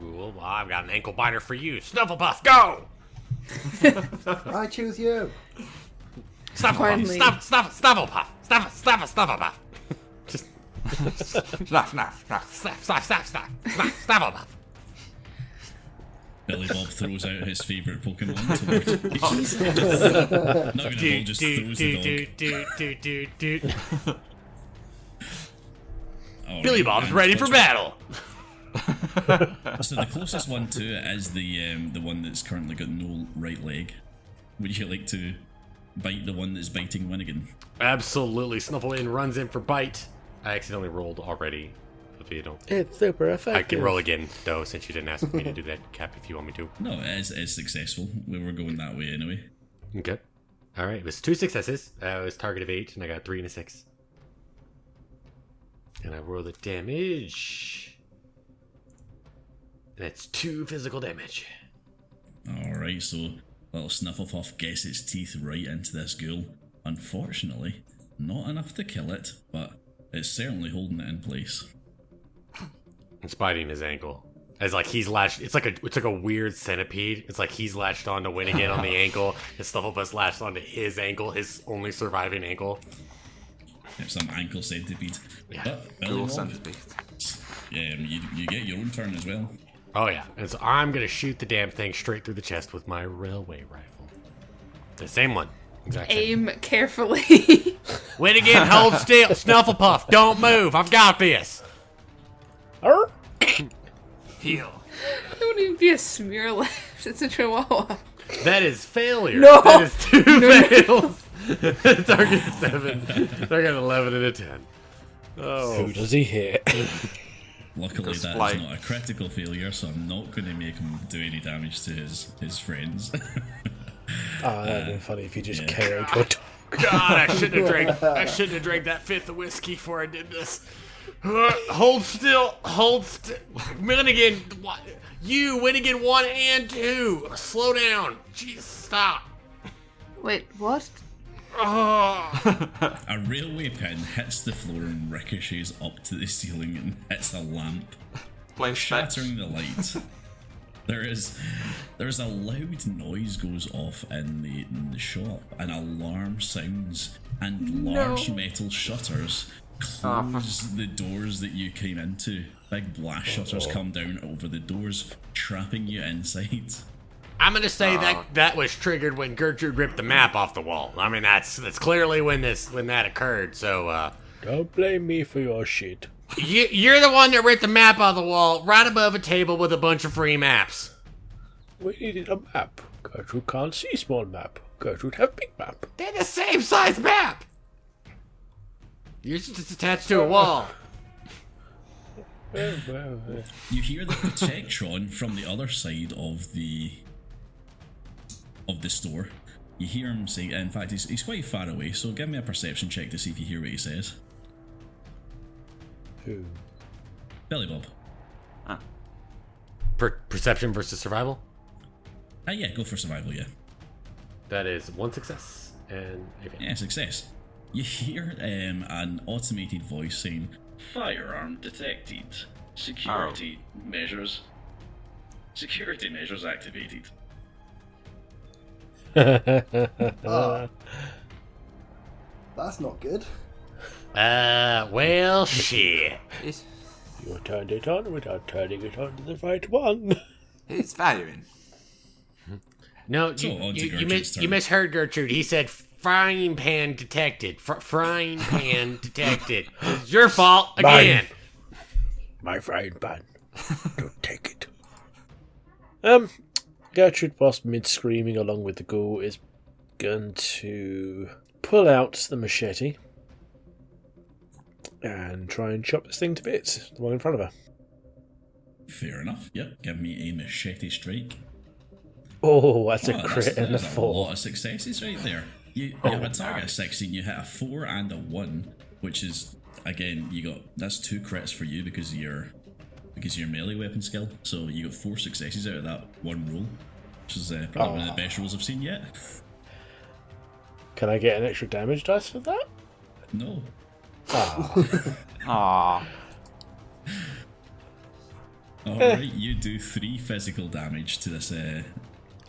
ghoul. Well, I've got an ankle biter for you. Snufflepuff, go! I choose you. Finally. Snufflepuff. Snufflepuff. Just Snuff, snuff, snuff. Snufflepuff. Billy Bob throws out his favourite Pokemon towards Not even a ball, just throws the dog. All Billy right, Bob's and ready for Squatch- battle. So the closest one to it is the one that's currently got no right leg. Would you like to bite the one that's biting Winnigan? Absolutely. Snuffle in, runs in for bite. I accidentally rolled already. If you don't, It's super effective. I can roll again though, since you didn't ask me to do that, Cap. If you want me to. No, it's successful. We were going that way anyway. Okay. All right. It was 2 successes. It was target of 8, and I got 3 and a 6. And I roll the damage. And it's 2 physical damage. Alright, so little Snufflepuff gets its teeth right into this ghoul. Unfortunately, not enough to kill it, but it's certainly holding it in place. It's biting his ankle. As like he's latched. It's like a weird centipede. It's like he's latched on to Winnigan on the ankle. His Snufflepuff's latched onto his ankle, his only surviving ankle. It's some ankle centipede. Yeah. But Billy Cool Bob, centipede. you get your own turn as well. Oh yeah. And so I'm gonna shoot the damn thing straight through the chest with my railway rifle. The same one. Exactly. Aim carefully. Winnigan, hold still. Snufflepuff, don't move. I've got this. Arr! Heal. There wouldn't even be a smear left. It's a chihuahua. That is failure. No. That is 2 fails. Target 7. Target 11 and a 10. Oh. Who does he hit? Luckily, Because that is flight. not a critical failure, so I'm not going to make him do any damage to his friends. Ah, that'd been funny if you just Yeah. KO'd your dog. God, I shouldn't have drank that 5th of whiskey before I did this. Hold still. Winnigan, Winnigan 1 and 2. Slow down. Jeez, stop. Wait, what? Oh. A railway pin hits the floor and ricochets up to the ceiling and hits a lamp, Playing shattering the light. There's a loud noise goes off in the shop, an alarm sounds, and large metal shutters close the doors that you came into. Big blast shutters come down over the doors, trapping you inside. I'm gonna say that was triggered when Gertrude ripped the map off the wall. I mean, that's clearly when that occurred. So, Don't blame me for your shit. you're the one that ripped the map off the wall, right above a table with a bunch of free maps. We needed a map. Gertrude can't see small map. Gertrude have big map. They're the same size map. You're just attached to a wall. Well. You hear the Protectron from the other side of the store. You hear him say, in fact, he's quite far away, so give me a perception check to see if you hear what he says. Who? Billy Bob. Perception versus survival. Yeah, go for survival, yeah. That is 1 success and a fail. Yeah, success. You hear an automated voice saying, "Firearm detected. Security measures activated." That's not good. Well, shit. You turned it on without turning it on to the right one. It's firing. No, So, on to you Gertrude's turn. misheard Gertrude. He said frying pan detected. Frying pan detected. It's your fault again. My frying pan. Don't take it. Gertrude, whilst mid-screaming along with the ghoul, is going to pull out the machete and try and chop this thing to bits, the one in front of her. Fair enough. Yep, give me a machete strike. Oh, that's a Oh, crit and a that's a 4. lot of successes right there. You have a target of 16, you hit a 4 and a 1, which is, again, that's 2 crits for you because of your because of your melee weapon skill. So you got 4 successes out of that one roll, which is probably one of the best rolls I've seen yet. Can I get an extra damage dice for that? No. Ah. Alright, you do 3 physical damage to this.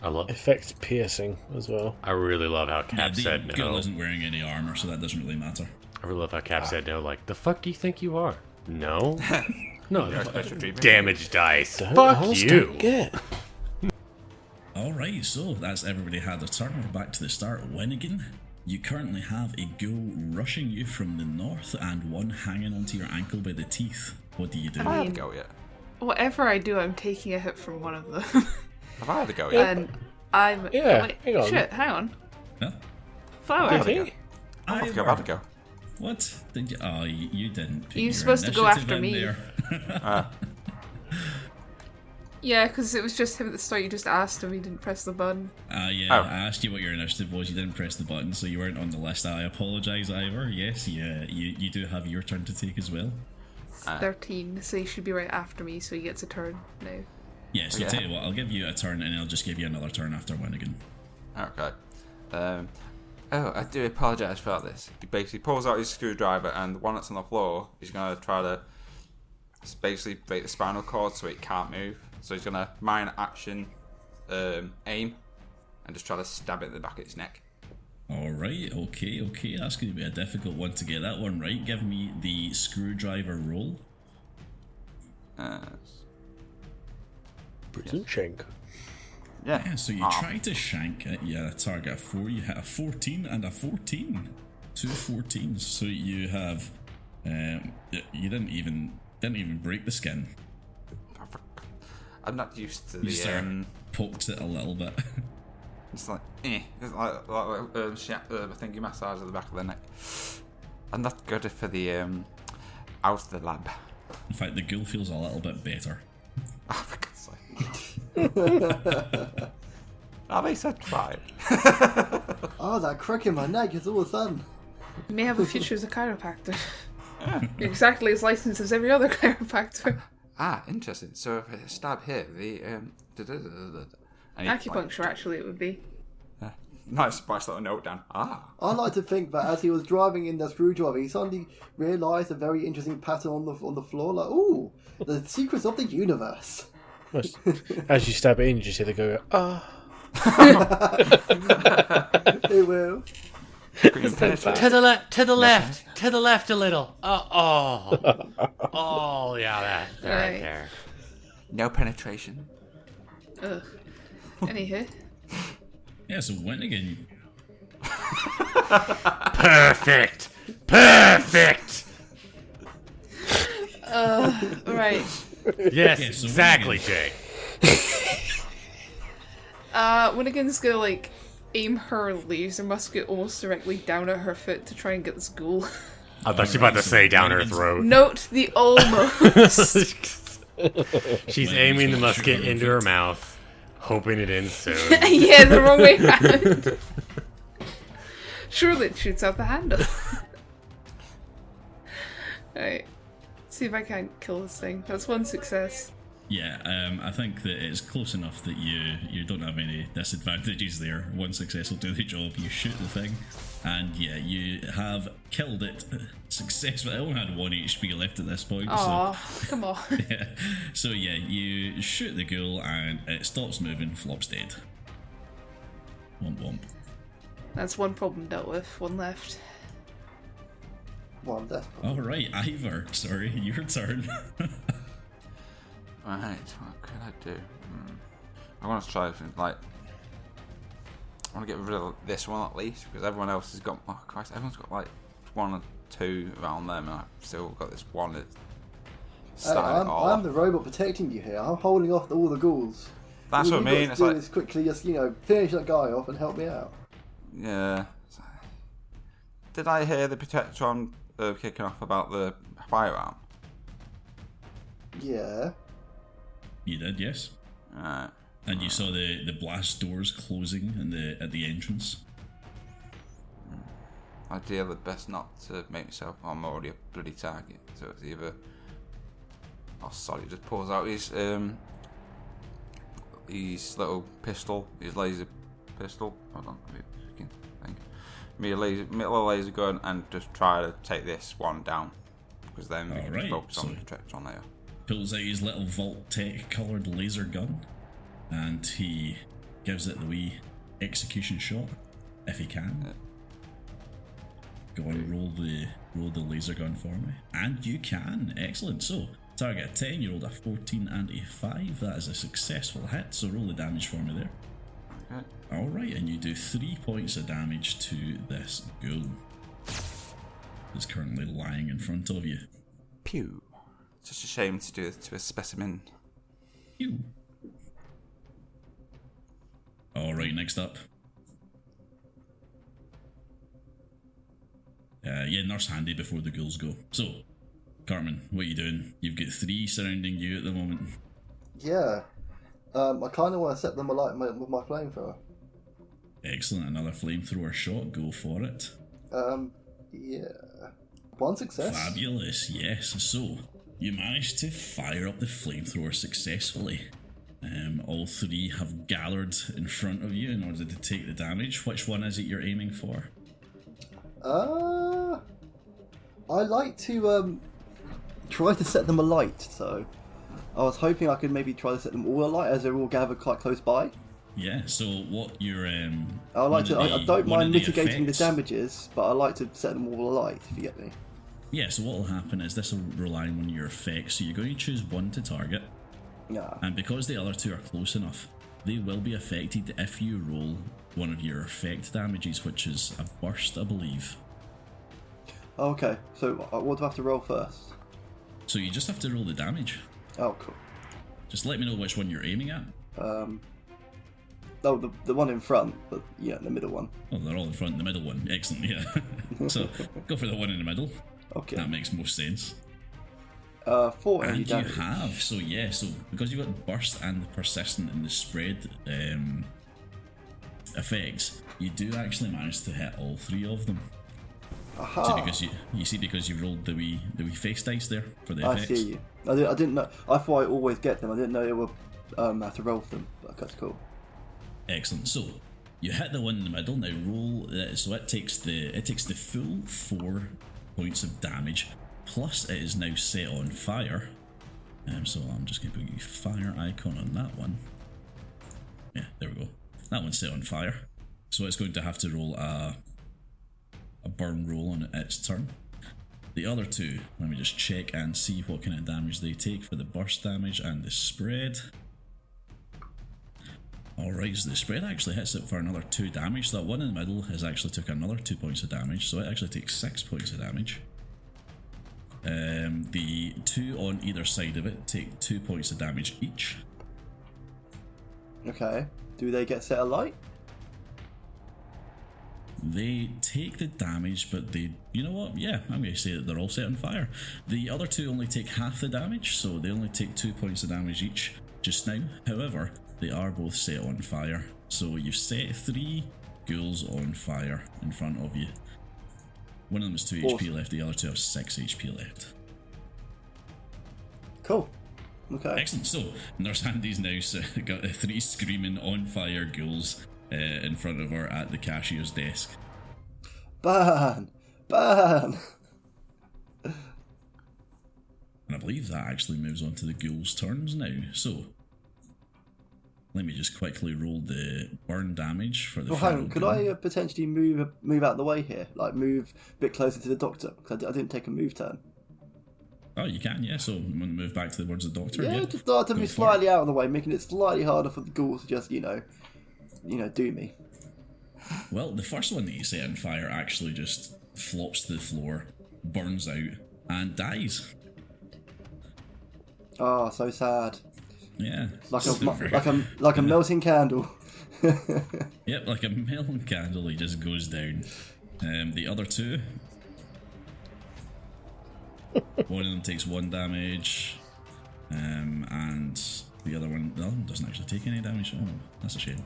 Effects piercing as well. I really love how Cap The said Ghoul no. isn't wearing any armor, so that doesn't really matter. I really love how Cap said no. Like, the fuck do you think you are? No. No. special treatment. Damage dice. Don't Fuck ask, you. don't get. Alright, so that's everybody had their turn. We're back to the start. Winnigan, you currently have a ghoul rushing you from the north and one hanging onto your ankle by the teeth. What do you do? Have I had a go yet? Whatever I do, I'm taking a hit from one of them. Have I had a go yet? And I'm... Yeah, wait, hang on. Shit, hang on. Huh? Flower. Do you think? I think I've had a go. What? Did you? Oh, you didn't. Put You're your supposed to go initiative after in me. there. Yeah, because it was just him at the start. You just asked him, he didn't press the button. Yeah, Oh. I asked you what your initiative was. You didn't press the button, so you weren't on the list. I apologise, Ivor. Yes, you do have your turn to take as well. 13, so he should be right after me, so he gets a turn now. Yeah, so tell you what, I'll give you a turn and I'll just give you another turn after Winnigan. Okay. I do apologise for this. He basically pulls out his screwdriver, and the one that's on the floor, he's going to try to basically break the spinal cord so it can't move. So he's going to minor action aim and just try to stab it in the back of its neck. Alright, okay. That's going to be a difficult one to get that one right. Give me the screwdriver roll. Prison shank. Yeah, so you try to shank at a target of 4. You hit a 14 and a 14. 2 14s. So you have... you didn't even break the skin. I'm not used to You just sort the... of poked it a little bit. It's like, It's like I think you massage at the back of the neck. I'm not good for the out of the lab. In fact, the ghoul feels a little bit better. Oh, for God's sake. At least I tried. Oh, that crick in my neck is all of a sudden. You may have a future as a chiropractor. You're exactly as licensed as every other chiropractor. Interesting. So if I stab here, the Acupuncture, actually, it would be. Nice little note down. I like to think that as he was driving in the screwdriver, he suddenly realised a very interesting pattern on the floor. Like, ooh, the secrets of the universe. As you stab it in, you just hear the go, It will. To the left a little. Oh, yeah, that right Right. there. No penetration. Ugh. Anywho. Yeah, so Winnigan... Perfect. Right. Yes, Yeah, so exactly, Winnigan. Jay. Winnigan's gonna, aim her laser musket almost directly down at her foot to try and get this ghoul. I thought she was about to say down her throat. Note the almost. She's Winnigan's aiming the gonna musket shoot her into foot. her mouth, hoping it ends soon. Yeah, the wrong way around. Surely it shoots out the handle. Alright. See if I can't kill this thing. That's one success. Yeah, I think that it's close enough that you don't have any disadvantages there. One success will do the job. You shoot the thing, and yeah, you have killed it successfully. I only had 1 HP left at this point. Aw, come on. So, yeah. So yeah, you shoot the ghoul and it stops moving, flops dead. Womp womp. That's one problem dealt with. One left. One death. Alright, Ivor, sorry, your turn. Right, what could I do? I want to try something like... I want to get rid of this one at least, because everyone else has got... Oh Christ, everyone's got like 1 or 2 around them, and I've still got this one that started it all. I'm the robot protecting you here. I'm holding off all the ghouls. That's All what I you've mean, got it's to do like... is quickly just, finish that guy off and help me out. Yeah. Did I hear the Protectron kicking off about the firearm? Yeah. You did, yes. Right. And you saw the blast doors closing at the entrance. Ideally, best not to make myself... I'm already a bloody target, so it's either... Oh, sorry, he just pulls out his little pistol, his laser pistol. Hold on, think. Me a little laser gun, and just try to take this one down, because then we can just focus on the tricks on there. Pulls out his little Vault-Tec coloured laser gun, and he gives it the wee execution shot, if he can. Go on, roll the laser gun for me. And you can. Excellent. So, target a 10, you rolled a 14 and a 5. That is a successful hit, so roll the damage for me there. Okay. Alright, and you do 3 points of damage to this ghoul. It's currently lying in front of you. Pew. Such a shame to do it to a specimen. Pew. Alright, next up. Nurse handy before the ghouls go. So, Cartman, what are you doing? You've got 3 surrounding you at the moment. Yeah. I kind of want to set them alight with my flamethrower. Excellent, another flamethrower shot, go for it. Yeah. 1 success. Fabulous, yes. So, you managed to fire up the flamethrower successfully. All 3 have gathered in front of you in order to take the damage. Which one is it you're aiming for? I like to try to set them alight, so I was hoping I could maybe try to set them all alight as they're all gathered quite close by. Yeah, so what you're I don't mind mitigating the damages, but I like to set them all alight, if you get me. Yeah, so what will happen is this will rely on your effects, so you're going to choose one to target. Yeah. And because the other 2 are close enough, they will be affected if you roll one of your effect damages, which is a burst, I believe. Okay, so what do I have to roll first? So you just have to roll the damage. Oh, cool. Just let me know which one you're aiming at. The one in front, but yeah, the middle one. Oh, they're all in front, the middle one. Excellent, yeah. So go for the one in the middle. Okay. That makes most sense. 4 And you damage. have, so because you've got burst and the persistent and the spread effects, you do actually manage to hit all 3 of them. Aha. So because you rolled the wee face dice there for the effects. I see you. I didn't know. I thought I always get them. I didn't know it would have to roll for them. But that's cool. Excellent. So you hit the one in the middle. Now roll. So it takes the full 4 points of damage. Plus it is now set on fire. So I'm just going to put a fire icon on that one. Yeah, there we go. That one's set on fire. So it's going to have to roll a burn roll on its turn. The other 2, let me just check and see what kind of damage they take for the burst damage and the spread. Alright, so the spread actually hits it for another 2 damage. So that one in the middle has actually took another 2 points of damage, so it actually takes 6 points of damage. The 2 on either side of it take 2 points of damage each. Okay. Do they get set alight? They take the damage, but you know what? Yeah, I'm going to say that they're all set on fire. The other 2 only take half the damage, so they only take 2 points of damage each just now. However, they are both set on fire. So you've set 3 ghouls on fire in front of you. One of them has 2 HP left, the other 2 have 6 HP left. Cool. Okay. Excellent. So, Nurse Handy's now got 3 screaming on fire ghouls in front of her at the cashier's desk. Burn! Burn! And I believe that actually moves on to the ghouls' turns now. So, let me just quickly roll the burn damage for the Well, hang on, could I potentially move out of the way here? Like, move a bit closer to the doctor? Because I didn't take a move turn. Oh, you can, yeah. So, you want to move back to the words of the doctor? Yeah, just start to be slightly out of the way, making it slightly harder for the ghouls to just, do me. Well, the first one that you set on fire actually just flops to the floor, burns out, and dies. Oh, so sad. Yeah. Like a melting candle. Yep, like a melon candle, he just goes down. The other 2, one of them takes 1 damage, and the other one doesn't actually take any damage. Oh, that's a shame.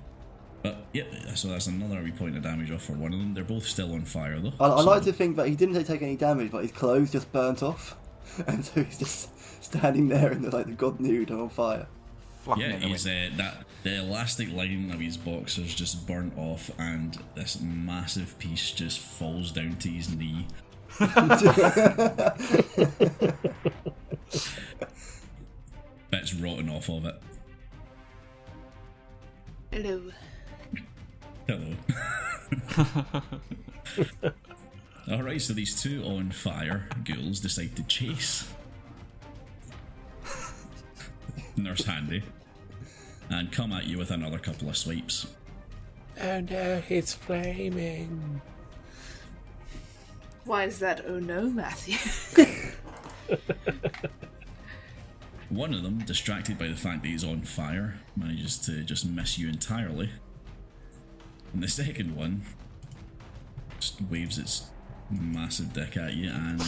But yep, so that's another wee point of damage off for one of them. They're both still on fire though. I like to think that he didn't take any damage, but his clothes just burnt off. and so he's just standing there in the god nude and on fire. Flapping Yeah, in the he's wind. the elastic line of his boxers just burnt off, and this massive piece just falls down to his knee. Bits rotten off of it. Hello. Hello. Alright, so these two on fire ghouls decide to chase Nurse Handy and come at you with another couple of swipes. Oh no, it's flaming. Why is that? Oh no, Matthew. One of them, distracted by the fact that he's on fire, manages to just miss you entirely. And the second one just waves its massive dick at you and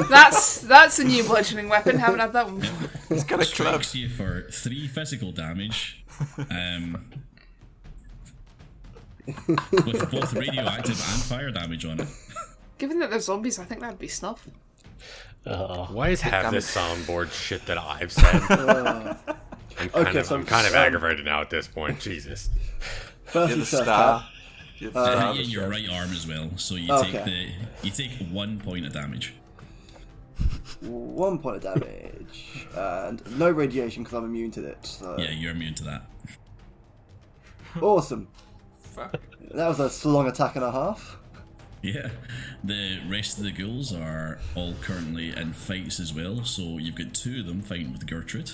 That's a new bludgeoning weapon. Haven't had that one before. He's got a club. strikes you for 3 physical damage. With both radioactive and fire damage on it. Given that they're zombies, I think that'd be snuff. Why is half this soundboard shit that I've said? I'm kind of aggravated now at this point. Jesus. You're Firstly, the first, star. You're They the star. hit you in your right arm as well, so you Okay. take 1 point of damage. 1 point of damage, and no radiation because I'm immune to it. So. Yeah, you're immune to that. Awesome. Fuck. That was a long attack and a half. Yeah, the rest of the ghouls are all currently in fights as well, so you've got 2 of them fighting with Gertrude.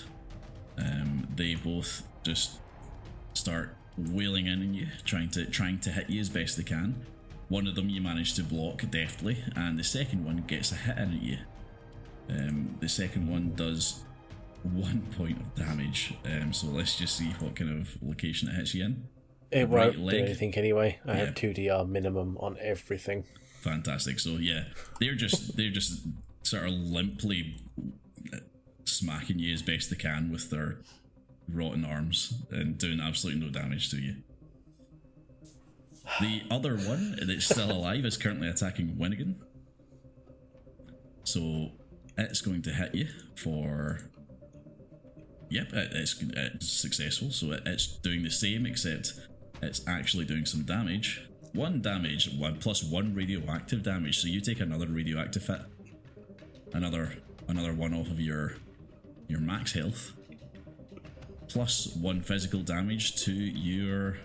They both just start wailing in on you, trying to hit you as best they can. One of them you manage to block deftly, and the second one gets a hit in at you. The second one does 1 point of damage, so let's just see what kind of location it hits you in. It Right won't do leg. anything anyway. I Yeah. have 2DR minimum on everything. Fantastic. So yeah, they're just sort of limply smacking you as best they can with their rotten arms and doing absolutely no damage to you. The other one that's still alive is currently attacking Winnigan. So it's going to hit you for... Yep, it's successful. So it's doing the same, except it's actually doing some damage. 1 damage, 1 plus 1 radioactive damage. So you take another radioactive hit. Another 1 off of your max health. Plus 1 physical damage to your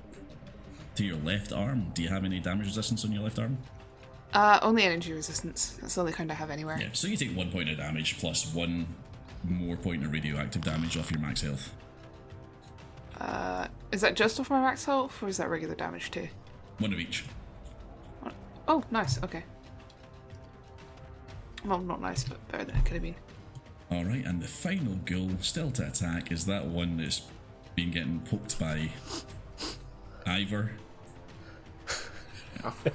left arm. Do you have any damage resistance on your left arm? Only energy resistance. That's the only kind I have anywhere. Yeah, so you take 1 point of damage plus 1 more point of radioactive damage off your max health. Is that just off my max health, or is that regular damage too? 1 of each. Oh, nice. Okay. Well, not nice, but better than it could have been. Alright, and the final ghoul still to attack is that one that's been getting poked by Ivor.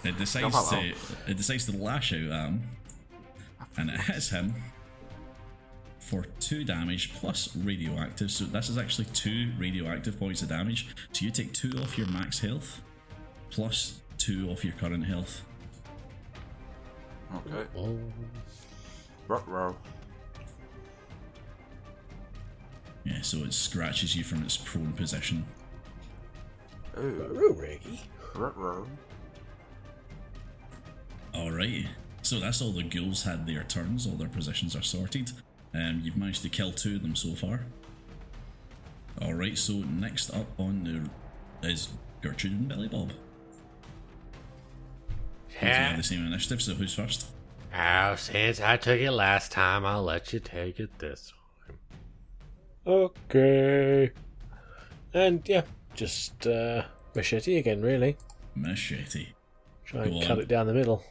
It decides to lash out at him, and it hits him for 2 damage plus radioactive. So this is actually 2 radioactive points of damage. So you take 2 off your max health plus 2 off your current health. Okay. Oh. Ruh-roh. Yeah, so it scratches you from its prone position. Ooh. Reggie. Ruh-roh. Alright, so that's all the ghouls had their turns, all their positions are sorted. You've managed to kill 2 of them so far. Alright, so next up on the is Gertrude and Billy Bob. Both of you have the same initiative, so who's first? Oh, since I took it last time, I'll let you take it this time. Okay. And yeah, just machete again, really. Machete. Try Go and on. cut it down the middle.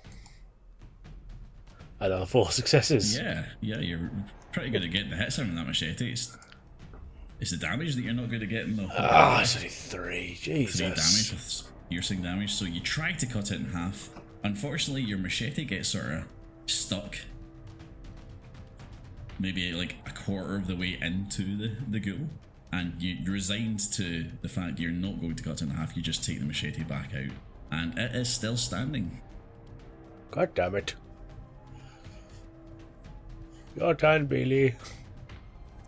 Another 4 successes. Yeah, you're pretty good at getting the hits in with that machete. It's the damage that you're not good at getting though. Ah, it's only 3. Jesus. 3 damage with piercing damage, so you try to cut it in half. Unfortunately, your machete gets sort of stuck. Maybe like a quarter of the way into the ghoul, and you're resigned to the fact you're not going to cut it in half. You just take the machete back out, and it is still standing. God damn it. Your turn, Billy.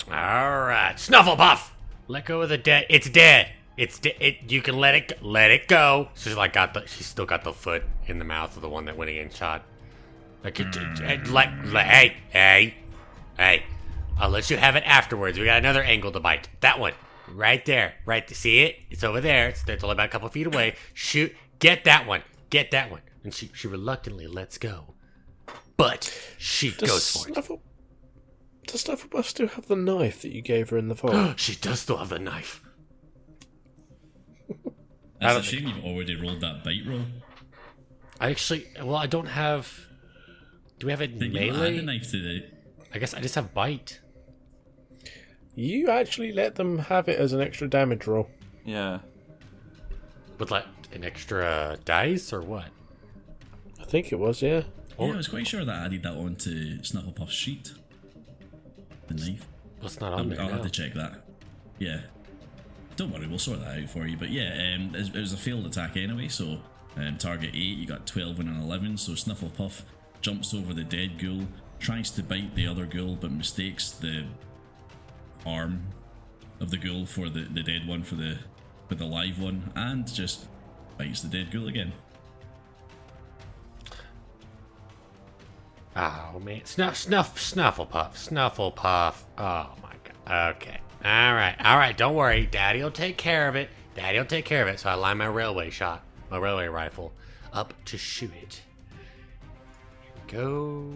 Alright. Snufflepuff! Let go of the dead. It's dead. It's you can let it go. She's still got the foot in the mouth of the one that went in shot. Like, hey. I'll let you have it afterwards. We got another angle to bite. That one. Right there. See it? It's over there. It's only about a couple feet away. Shoot. Get that one. And she reluctantly lets go. But she goes for it. Does Snufflepuff still have the knife that you gave her in the vault? She does still have the knife. That's a shame you've already rolled that bite roll. I don't have... Do we have a melee? You add the knife to the... I guess I just have bite. You actually let them have it as an extra damage roll. Yeah. With like an extra dice or what? I think it was, yeah. Yeah, I was quite sure that I added that onto Snufflepuff's sheet. The knife. Well, it's not on there I'll now. have to check that. Yeah. Don't worry, we'll sort that out for you. But yeah, it was a failed attack anyway, so target 8, you got 12 and an 11, so Snufflepuff jumps over the dead ghoul, tries to bite the other ghoul, but mistakes the arm of the ghoul for the dead one for the live one, and just bites the dead ghoul again. Oh man, Snufflepuff. Oh my god. Okay. All right. Don't worry, Daddy'll take care of it. So I line my railway rifle up to shoot it. Here we go.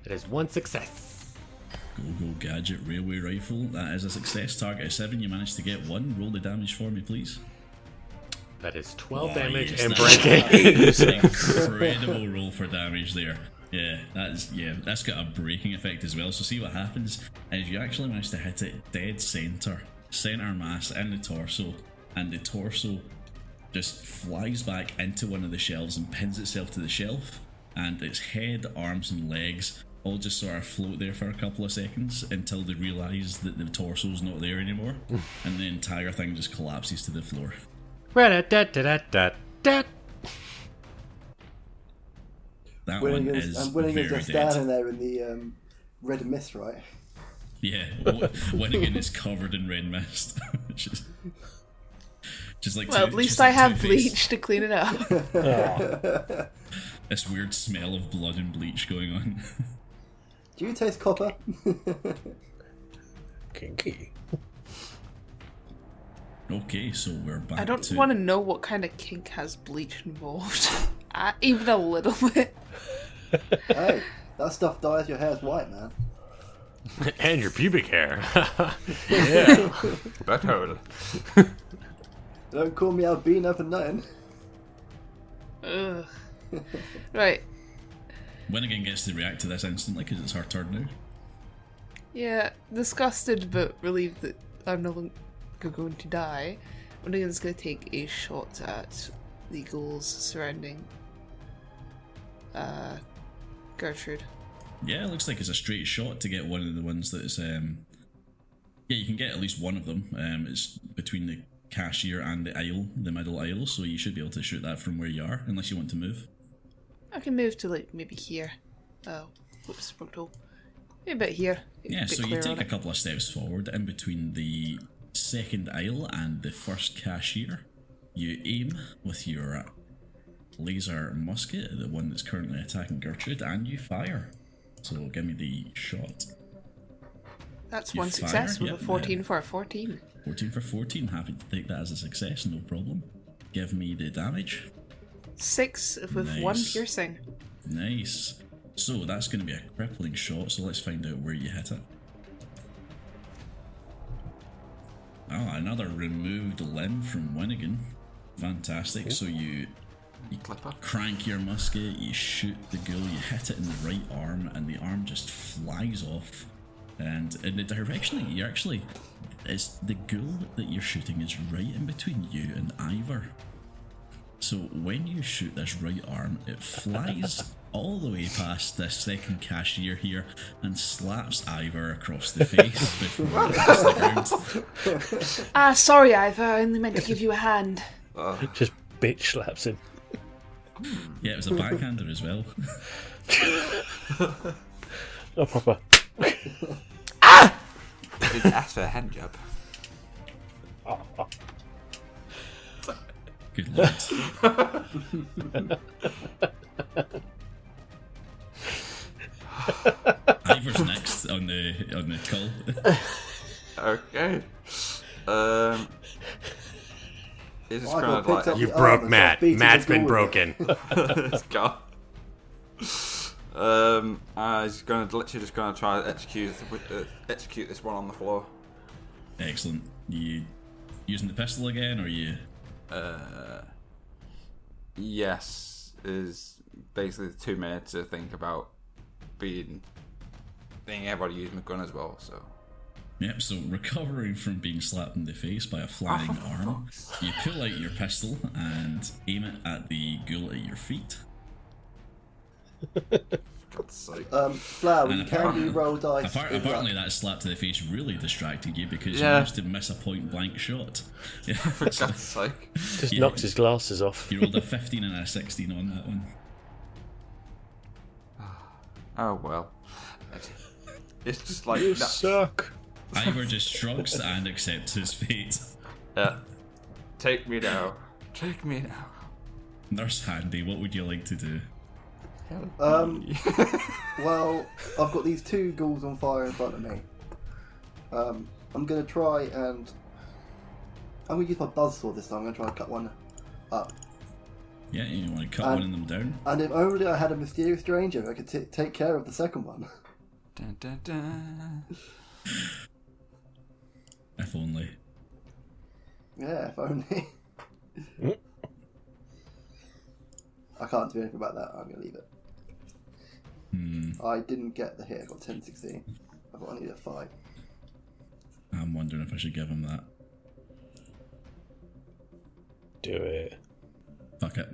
That is one success. Go gadget railway rifle. That is a success. Target of 7. You managed to get 1. Roll the damage for me, please. That is 12 damage yes, and that's breaking. It's an incredible roll for damage there. That's got a breaking effect as well. So see what happens is you actually manage to hit it dead center mass in the torso, and the torso just flies back into one of the shelves and pins itself to the shelf, and its head, arms and legs all just sort of float there for a couple of seconds until they realise that the torso's not there anymore, and the entire thing just collapses to the floor. That one is Winnigan's very just dead. standing there in the red mist, right? Yeah, Winnigan is covered in red mist. just like Well, at least I have bleach to clean it up. This weird smell of blood and bleach going on. Do you taste copper? Kinky. Okay, so we're back I don't want to know what kind of kink has bleach involved. Even a little bit. Hey, that stuff dyes your hair white, man. And your pubic hair. Yeah. Butthole. Don't call me albino for nothing. Ugh. Right. Winnigan gets to react to this instantly because it's her turn now. Yeah, disgusted but relieved that I'm no longer going to die. Winnigan's going to take a shot at the ghouls surrounding Gertrude. Yeah, it looks like it's a straight shot to get one of the ones that is. Yeah, you can get at least one of them. It's between the cashier and the aisle, the middle aisle, so you should be able to shoot that from where you are, unless you want to move. I can move to like maybe here. Oh, whoops, wrong tool. Maybe about here. Yeah, so you take a couple of steps forward in between the second aisle and the first cashier. You aim with your laser musket, the one that's currently attacking Gertrude, and you fire. So give me the shot. That's You one success fire, with yep, a 14 for a 14. 14 for 14, happy to take that as a success, no problem. Give me the damage. 6 with Nice. 1 piercing. Nice. So that's going to be a crippling shot, so let's find out where you hit it. Oh, another removed limb from Winnigan. Fantastic. So you Clipper. crank your musket, you shoot the ghoul, you hit it in the right arm, and the arm just flies off. And in the direction that you're actually, it's the ghoul that you're shooting is right in between you and Ivor. So when you shoot this right arm, it flies all the way past this second cashier here and slaps Ivor across the face before it hits the ground. Sorry, Ivor, I only meant to give you a hand. Just bitch slaps him. Yeah, it was a backhander as well. Not proper. Didn't ask for a hand job. Good lord. Ivor's next on the call. Okay. He's just Ivor gonna picked up like You the broke arm and Matt. started beating Matt's the been ghoul with it. broken. He's gone. He's gonna literally just gonna try to execute this one on the floor. Excellent. You using the pistol again, or you? Yes, is basically the 2 minutes to think about being able to use my gun as well. So Yep. So recovering from being slapped in the face by a flying arm, you pull out your pistol and aim it at the ghoul at your feet. God's sake. Flower, you And can do roll dice. Apparently, that slap to the face really distracted you because you Yeah. managed to miss a point blank shot. Yeah, For God's sake. Just Yeah. knocked his glasses off. you rolled a 15 and a 16 on that one. Oh well. It's just like You that. suck. Ivor just shrugs and accepts his fate. Yeah. Take me now. Take me now. Nurse Handy, what would you like to do? Well, I've got these 2 ghouls on fire in front of me. I'm going to try and... I'm going to use my buzzsaw this time. I'm going to try and cut one up. Yeah, you want to cut one of them down? And if only I had a mysterious stranger, I could take care of the second one. Dun, dun, dun. If only. Yeah, if only. I can't do anything about that. I'm going to leave it. I didn't get the hit. I got 10, 16. I need a 5. I'm wondering if I should give him that. Do it. Fuck it.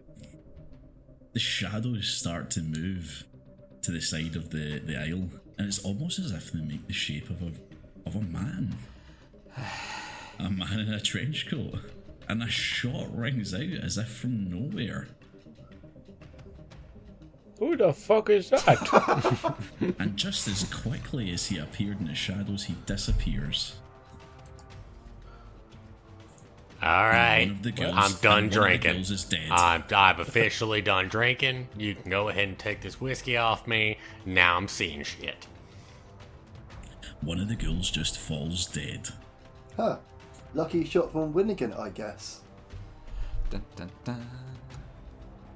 The shadows start to move to the side of the aisle, and it's almost as if they make the shape of a man. A man in a trench coat. And a shot rings out as if from nowhere. Who the fuck is that? And just as quickly as he appeared in the shadows, he disappears. All One right, of the girls- I'm done one of the drinking. girls is dead. I'm officially done drinking. You can go ahead and take this whiskey off me. Now I'm seeing shit. One of the ghouls just falls dead. Huh. Lucky shot from Winnigan, I guess. Dun, dun, dun.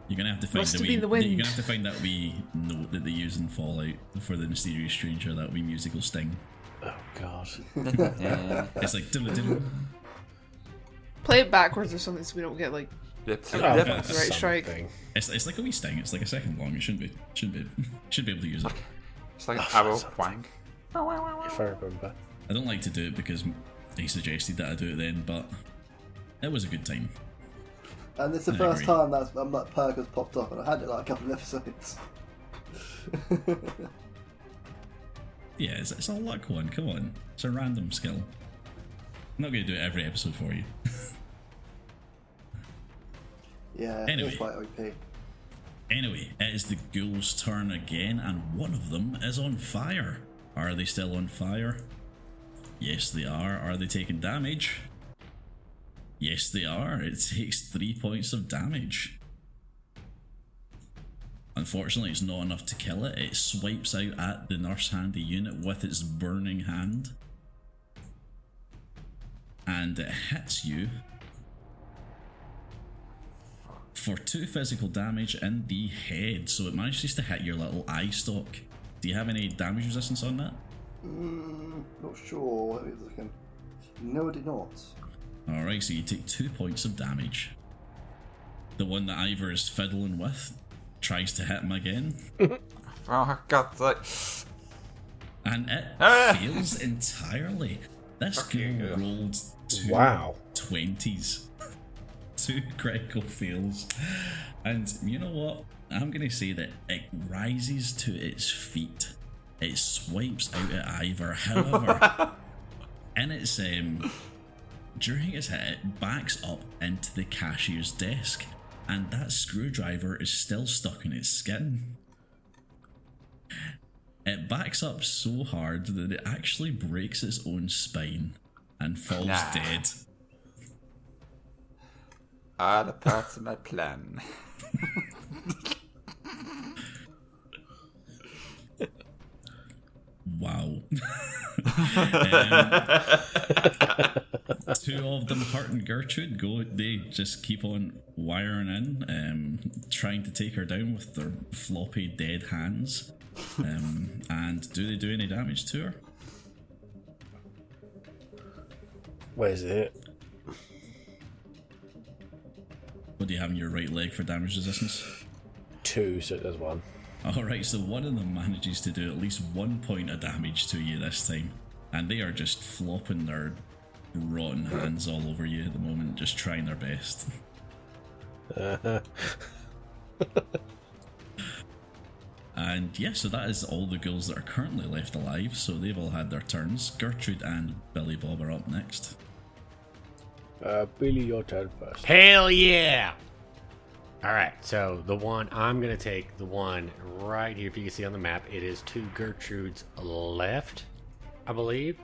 You're gonna have to find Must the have wee, been the wind. You're gonna have to find that wee note that they use in Fallout for the mysterious stranger, that wee musical sting. Oh god. Yeah. It's like diddle diddle. Play it backwards or something so we don't get like Yep. Oh, Yep. that's Right strike. something. It's like a wee sting. It's like a second long. It shouldn't be able to use it. It's like an Oh, arrow. that's Wang. If I remember. I don't like to do it because he suggested that I do it then, but it was a good time. And it's the I first agree. time that perk has popped up, and I had it like a couple of episodes. Yeah, it's a luck one. Come on, it's a random skill. I'm not going to do it every episode for you. Yeah, Anyway. it's quite OP. Anyway, it is the ghouls' turn again, and one of them is on fire. Are they still on fire? Yes, they are. Are they taking damage? Yes, they are. It takes 3 points of damage. Unfortunately, it's not enough to kill it. It swipes out at the Nurse Handy unit with its burning hand. And it hits you for 2 physical damage in the head. So it manages to hit your little eye stalk. Do you have any damage resistance on that? Not sure. Let me look in. No, I did not. Alright, so you take 2 points of damage. The one that Ivor is fiddling with tries to hit him again, Oh, God's sake. and it fails entirely. This girl rolled 2 Wow. 20s. 2 critical fails. And you know what? I'm going to say that it rises to its feet. It swipes out at Ivor. However, in its during its hit, it backs up into the cashier's desk, and that screwdriver is still stuck in its skin. It it backs up so hard that it actually breaks its own spine and falls dead. All the parts of my plan. Wow. Two of them, Hurt and Gertrude, they just keep on wiring in, trying to take her down with their floppy dead hands. And do they do any damage to her? Where's it? What do you have in your right leg for damage resistance? 2, so it does 1. Alright, so one of them manages to do at least 1 point of damage to you this time. And they are just flopping their rotten hands all over you at the moment, just trying their best. And yeah, so that is all the ghouls that are currently left alive, so they've all had their turns. Gertrude and Billy Bob are up next. Billy, your turn first. Hell yeah! Alright, so the one, I'm going to take the one right here. If you can see on the map, it is to Gertrude's left, I believe.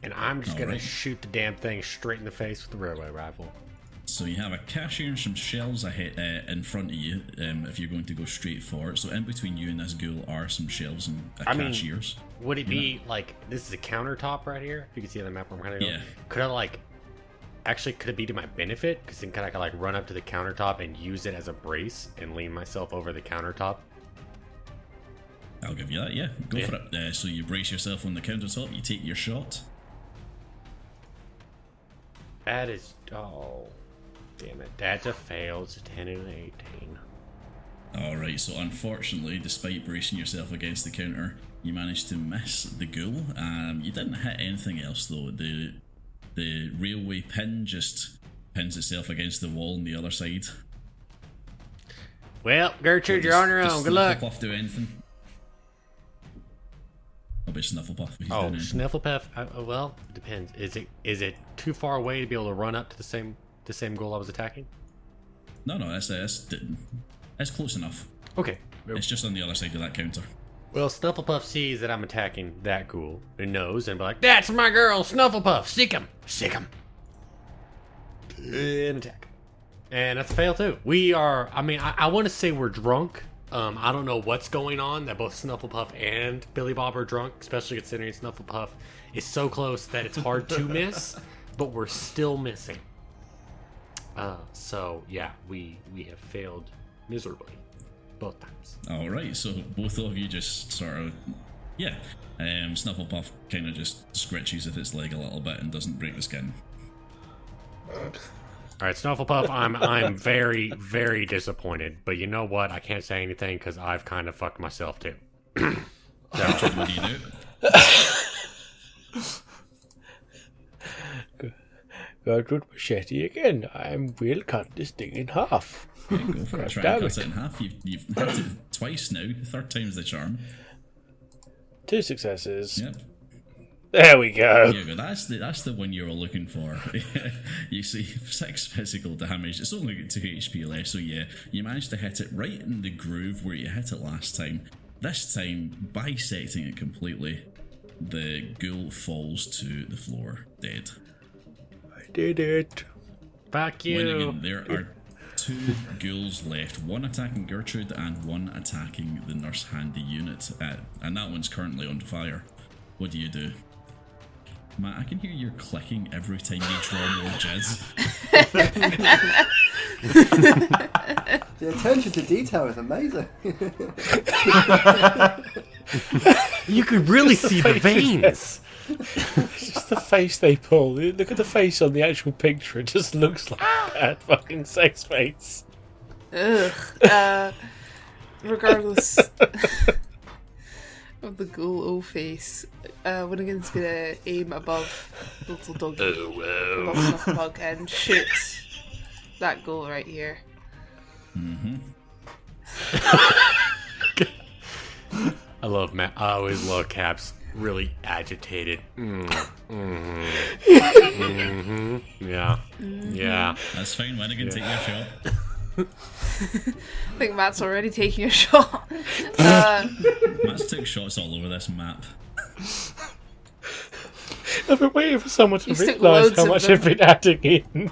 And I'm just going to shoot the damn thing straight in the face with the railway rifle. So you have a cashier and some shells ahead, in front of you, if you're going to go straight for it. So in between you and this ghoul are some shells and cashiers. Would it be like, this is a countertop right here? If you can see on the map where I'm kind of going. Yeah. Could I like, actually, could it be to my benefit? Because then I could like run up to the countertop and use it as a brace and lean myself over the countertop? I'll give you that, yeah. Go for it. So you brace yourself on the countertop, you take your shot. That is, oh, damn it. That's a fail. It's a 10 and an 18. Alright, so unfortunately, despite bracing yourself against the counter, you managed to miss the ghoul. You didn't hit anything else though. The railway pin just pins itself against the wall on the other side. Well, Gertrude, you're on your own. Good luck. Snufflepuff do anything? I'll be Snufflepuff. He's Oh, doing anything. Snufflepuff. Well, depends. Is it too far away to be able to run up to the same goal I was attacking? No, it's close enough. Okay. It's just on the other side of that counter. Well, Snufflepuff sees that I'm attacking that ghoul and knows and be like, "That's my girl, Snufflepuff. Sick him. And attack. And that's a fail too. We are. I mean, I want to say we're drunk. I don't know what's going on, that both Snufflepuff and Billy Bob are drunk, especially considering Snufflepuff is so close that it's hard to miss, but we're still missing. So, yeah, we have failed miserably both times. Alright, so both of you just sort of... Yeah. Snufflepuff kind of just scratches with its leg a little bit and doesn't break the skin. Alright, Snufflepuff, I'm very, very disappointed. But you know what? I can't say anything because I've kind of fucked myself too. Gertrude, what do you do? Gertrude machete again. I will cut this thing in half. Yeah, go for it. Try and cut it in half. You've hit it twice now. Third time's the charm. 2 successes. Yep. There we go. There you go. That's the one you were looking for. You see 6 physical damage. It's only got 2 HP left, so yeah, you managed to hit it right in the groove where you hit it last time. This time, bisecting it completely, the ghoul falls to the floor, dead. I did it. Fuck you. Winnigan, there are 2 ghouls left, one attacking Gertrude and one attacking the nurse handy unit, and that one's currently on fire. What do you do? Matt, I can hear you clicking every time you draw more jizz. The attention to detail is amazing. You could really see the veins. It's just the face they pull. Look at the face on the actual picture. It just looks like a bad fucking sex face. Ugh. Regardless of the ghoul O face, Winnigan's gonna aim above little doggy, above Snufflebug, and shoot that ghoul right here. I love Matt. I always love Cap's really agitated. Yeah. Yeah. That's fine, Winnigan, take your shot. I think Matt's already taking a shot. Matt's took shots all over this map. I've been waiting for someone to You stick realise loads how of much them. I've been adding in.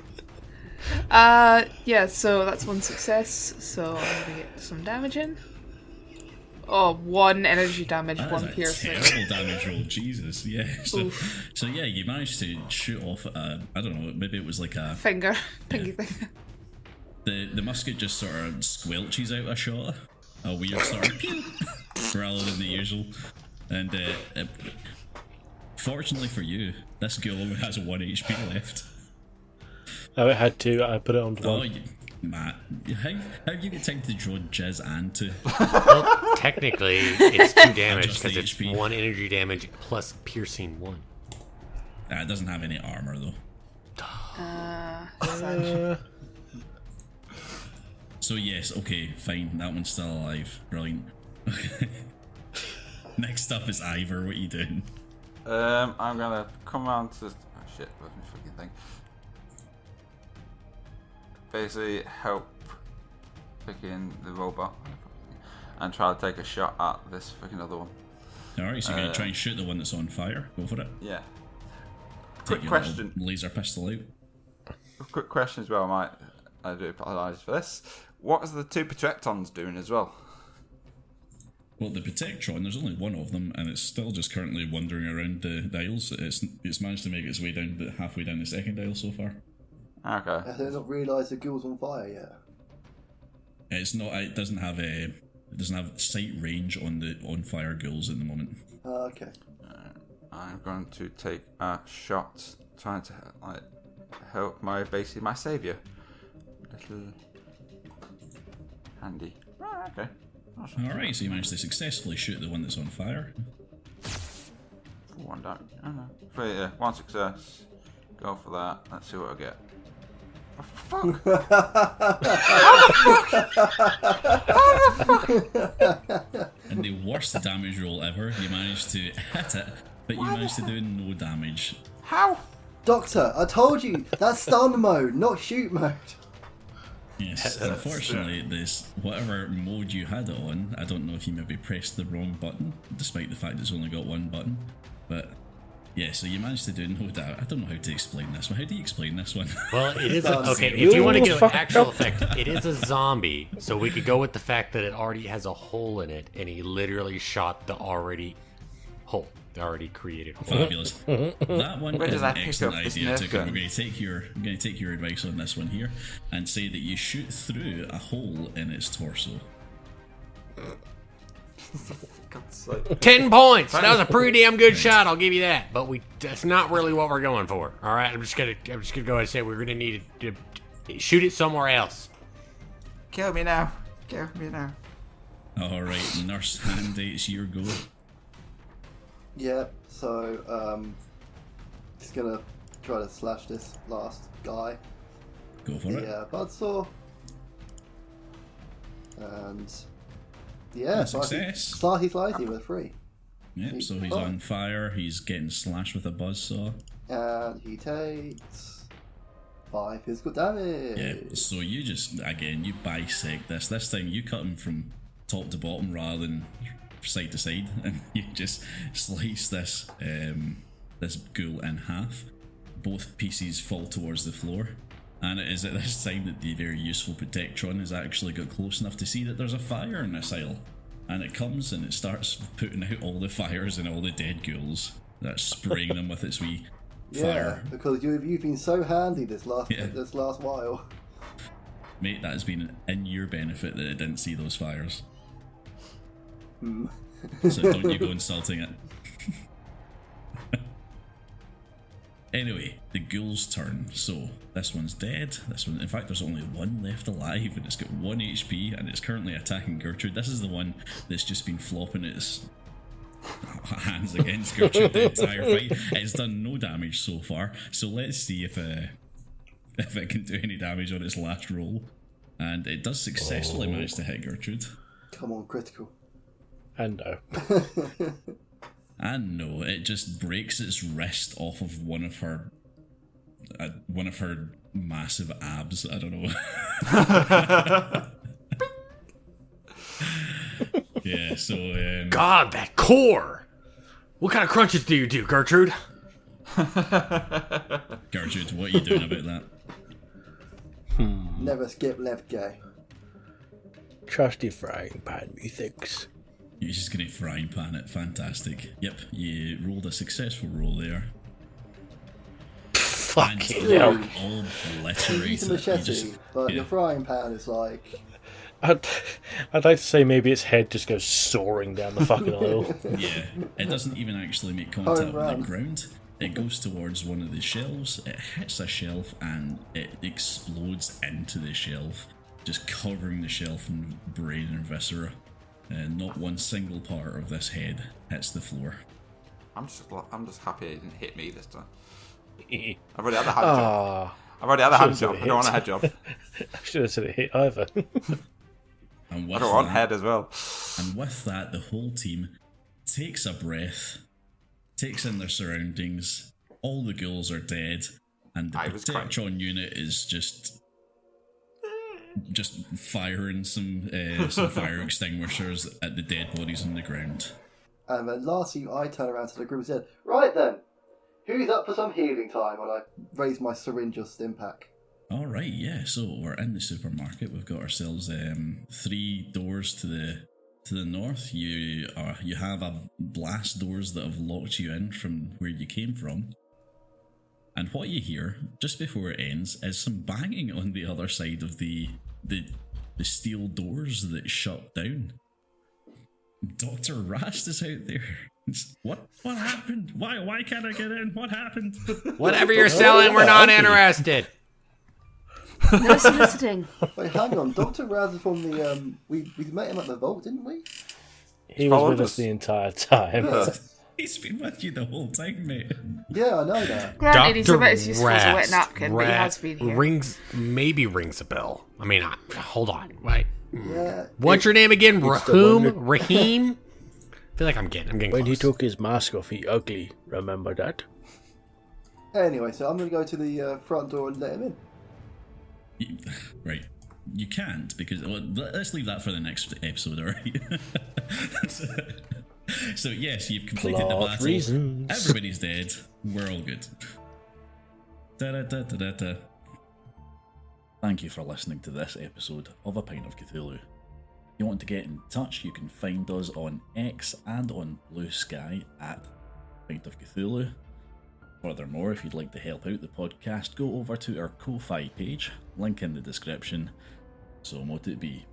Yeah, so that's one success, so I'm gonna get some damage in. Oh, 1 energy damage, That 1 is a piercing. terrible damage roll, Jesus. Yeah. So yeah, you managed to shoot off. I don't know. Maybe it was like a Finger. Pinky finger. the musket just sort of squelches out a shot, a weird sort of pew, rather than the usual. And fortunately for you, this ghoul only has 1 HP left. Oh, it had 2. I put it on 1. Oh, Matt, how do you get time to draw jizz and to? Well, technically, it's 2 damage Adjust the because it's HP. 1 energy damage plus piercing 1. It doesn't have any armor though. Sad. So yes, okay, fine. That one's still alive. Brilliant. Next up is Ivor. What are you doing? I'm gonna come around to. Oh shit, where's my fucking thing? Basically, help picking the robot and try to take a shot at this fucking other one. Alright, so you're going to try and shoot the one that's on fire. Go for it. Yeah. Take Quick your question. little laser pistol out. Quick question as well. I do apologise for this. What is the 2 Protectons doing as well? Well, the Protectron, there's only one of them, and it's still just currently wandering around the dials. It's managed to make its way down, halfway down the second dial so far. Okay. Have they not realised the ghoul's on fire yet? It's not. It doesn't have sight range on the on fire ghouls at the moment. Okay. I'm going to take a shot trying to help basically my saviour. Little handy. Ah, okay. Alright, so you managed to successfully shoot the one that's on fire. 1 down. Oh no. 3, yeah, 1 success. Go for that. Let's see what I get. Oh, fuck! And the worst damage roll ever, you managed to hit it, but you managed to do no damage. How? Doctor, I told you, that's stun mode, not shoot mode. Yes, unfortunately, this whatever mode you had it on, I don't know if you maybe pressed the wrong button, despite the fact it's only got 1 button. But yeah, so you managed to do no doubt. I don't know how to explain this one. How do you explain this one? Well, it is Sounds okay. If you want to really get an fucked actual up. effect, it is a zombie. So we could go with the fact that it already has a hole in it, and he literally shot the already hole, the already created hole. Fabulous. That one Where is does I an pick excellent up this idea. Nerf Tucker. gun? I'm going to take your advice on this one here, and say that you shoot through a hole in its torso. 10 points. That was a pretty damn good shot. I'll give you that. But that's not really what we're going for. All right, I'm just gonna go ahead and say we're gonna need to shoot it somewhere else. Kill me now. Kill me now. All right, Nurse Handy, it's your go. Yeah, so, just gonna try to slash this last guy. Go for it. The buzzsaw. And yeah, Success. slicey with 3. Yep, so he's on fire. He's getting slashed with a buzzsaw. And he takes 5 physical damage. Yeah, so you just, again, you bisect this. This time you cut him from top to bottom rather than side to side, and you just slice this this ghoul in half. Both pieces fall towards the floor, and it is at this time that the very useful Protectron has actually got close enough to see that there's a fire in this aisle, and it comes and it starts putting out all the fires and all the dead ghouls. That's spraying them with its wee fire. Yeah, because you've been so handy this last while. Mate, that has been in your benefit that it didn't see those fires. So don't you go insulting it. Anyway, the ghoul's turn. So this one's dead. This one, in fact, there's only 1 left alive, and it's got 1 HP, and it's currently attacking Gertrude. This is the one that's just been flopping its hands against Gertrude the entire fight. It's done no damage so far. So let's see if it can do any damage on its last roll. And it does successfully manage to hit Gertrude. Come on, critical. And no. And no, it just breaks its wrist off of one of her massive abs. I don't know. Yeah, so God, that core. What kind of crunches do you do, Gertrude? Gertrude, what are you doing about that? Never skip left guy. Trusty frying pan, methinks. You're just gonna frying pan it. Fantastic. Yep, you rolled a successful roll there. Fucking And hell. all You obliterated. use a You machete, just- but yeah. your frying pan is like... I'd like to say maybe its head just goes soaring down the fucking aisle. Yeah, it doesn't even actually make contact with run. the ground. It goes towards one of the shelves, it hits a shelf, and it explodes into the shelf, just covering the shelf in brain and viscera. And not one single part of this head hits the floor. I'm just happy it didn't hit me this time. I've already had a hand job. Ah, I've already had a hand should've job. I don't want a hit. head job. I should have said it hit either. And I with don't want that, head as well. And with that, the whole team takes a breath, takes in their surroundings. All the ghouls are dead, and the I was crying. protection unit is just firing some fire extinguishers at the dead bodies on the ground. And then lastly, I turn around to the group and said, right then, who's up for some healing time? And I raise my syringe of stim pack. All right, yeah. So we're in the supermarket. We've got ourselves 3 doors to the north. You have a blast doors that have locked you in from where you came from. And what you hear just before it ends is some banging on the other side of the steel doors that shut down. Dr. Rast is out there. What happened? Why can't I get in? What happened? Whatever you're selling, we're not interested. No soliciting. Wait, hang on. Dr. Raz is from the... We met him at the vault, didn't we? He was Followed with us us. the entire time. He's been with you the whole time, mate. Yeah, I know that. Granted, he's Dr. about as useful as a wet Rast, napkin, but he has been here. rings a bell. I mean, hold on, right? Yeah. What's your name again? the Rahum? one Raheem? I feel like I'm getting When close. he took his mask off, he ugly. Remember that? Anyway, so I'm going to go to the front door and let him in. Right. You can't, because let's leave that for the next episode, alright? So yes, you've completed the Plot battle. reasons. Everybody's dead. We're all good. Da-da-da-da-da-da. Thank you for listening to this episode of A Pint of Cthulhu. If you want to get in touch, you can find us on X and on Blue Sky at Pint of Cthulhu. Furthermore, if you'd like to help out the podcast, go over to our Ko-Fi page, link in the description. So mote it be.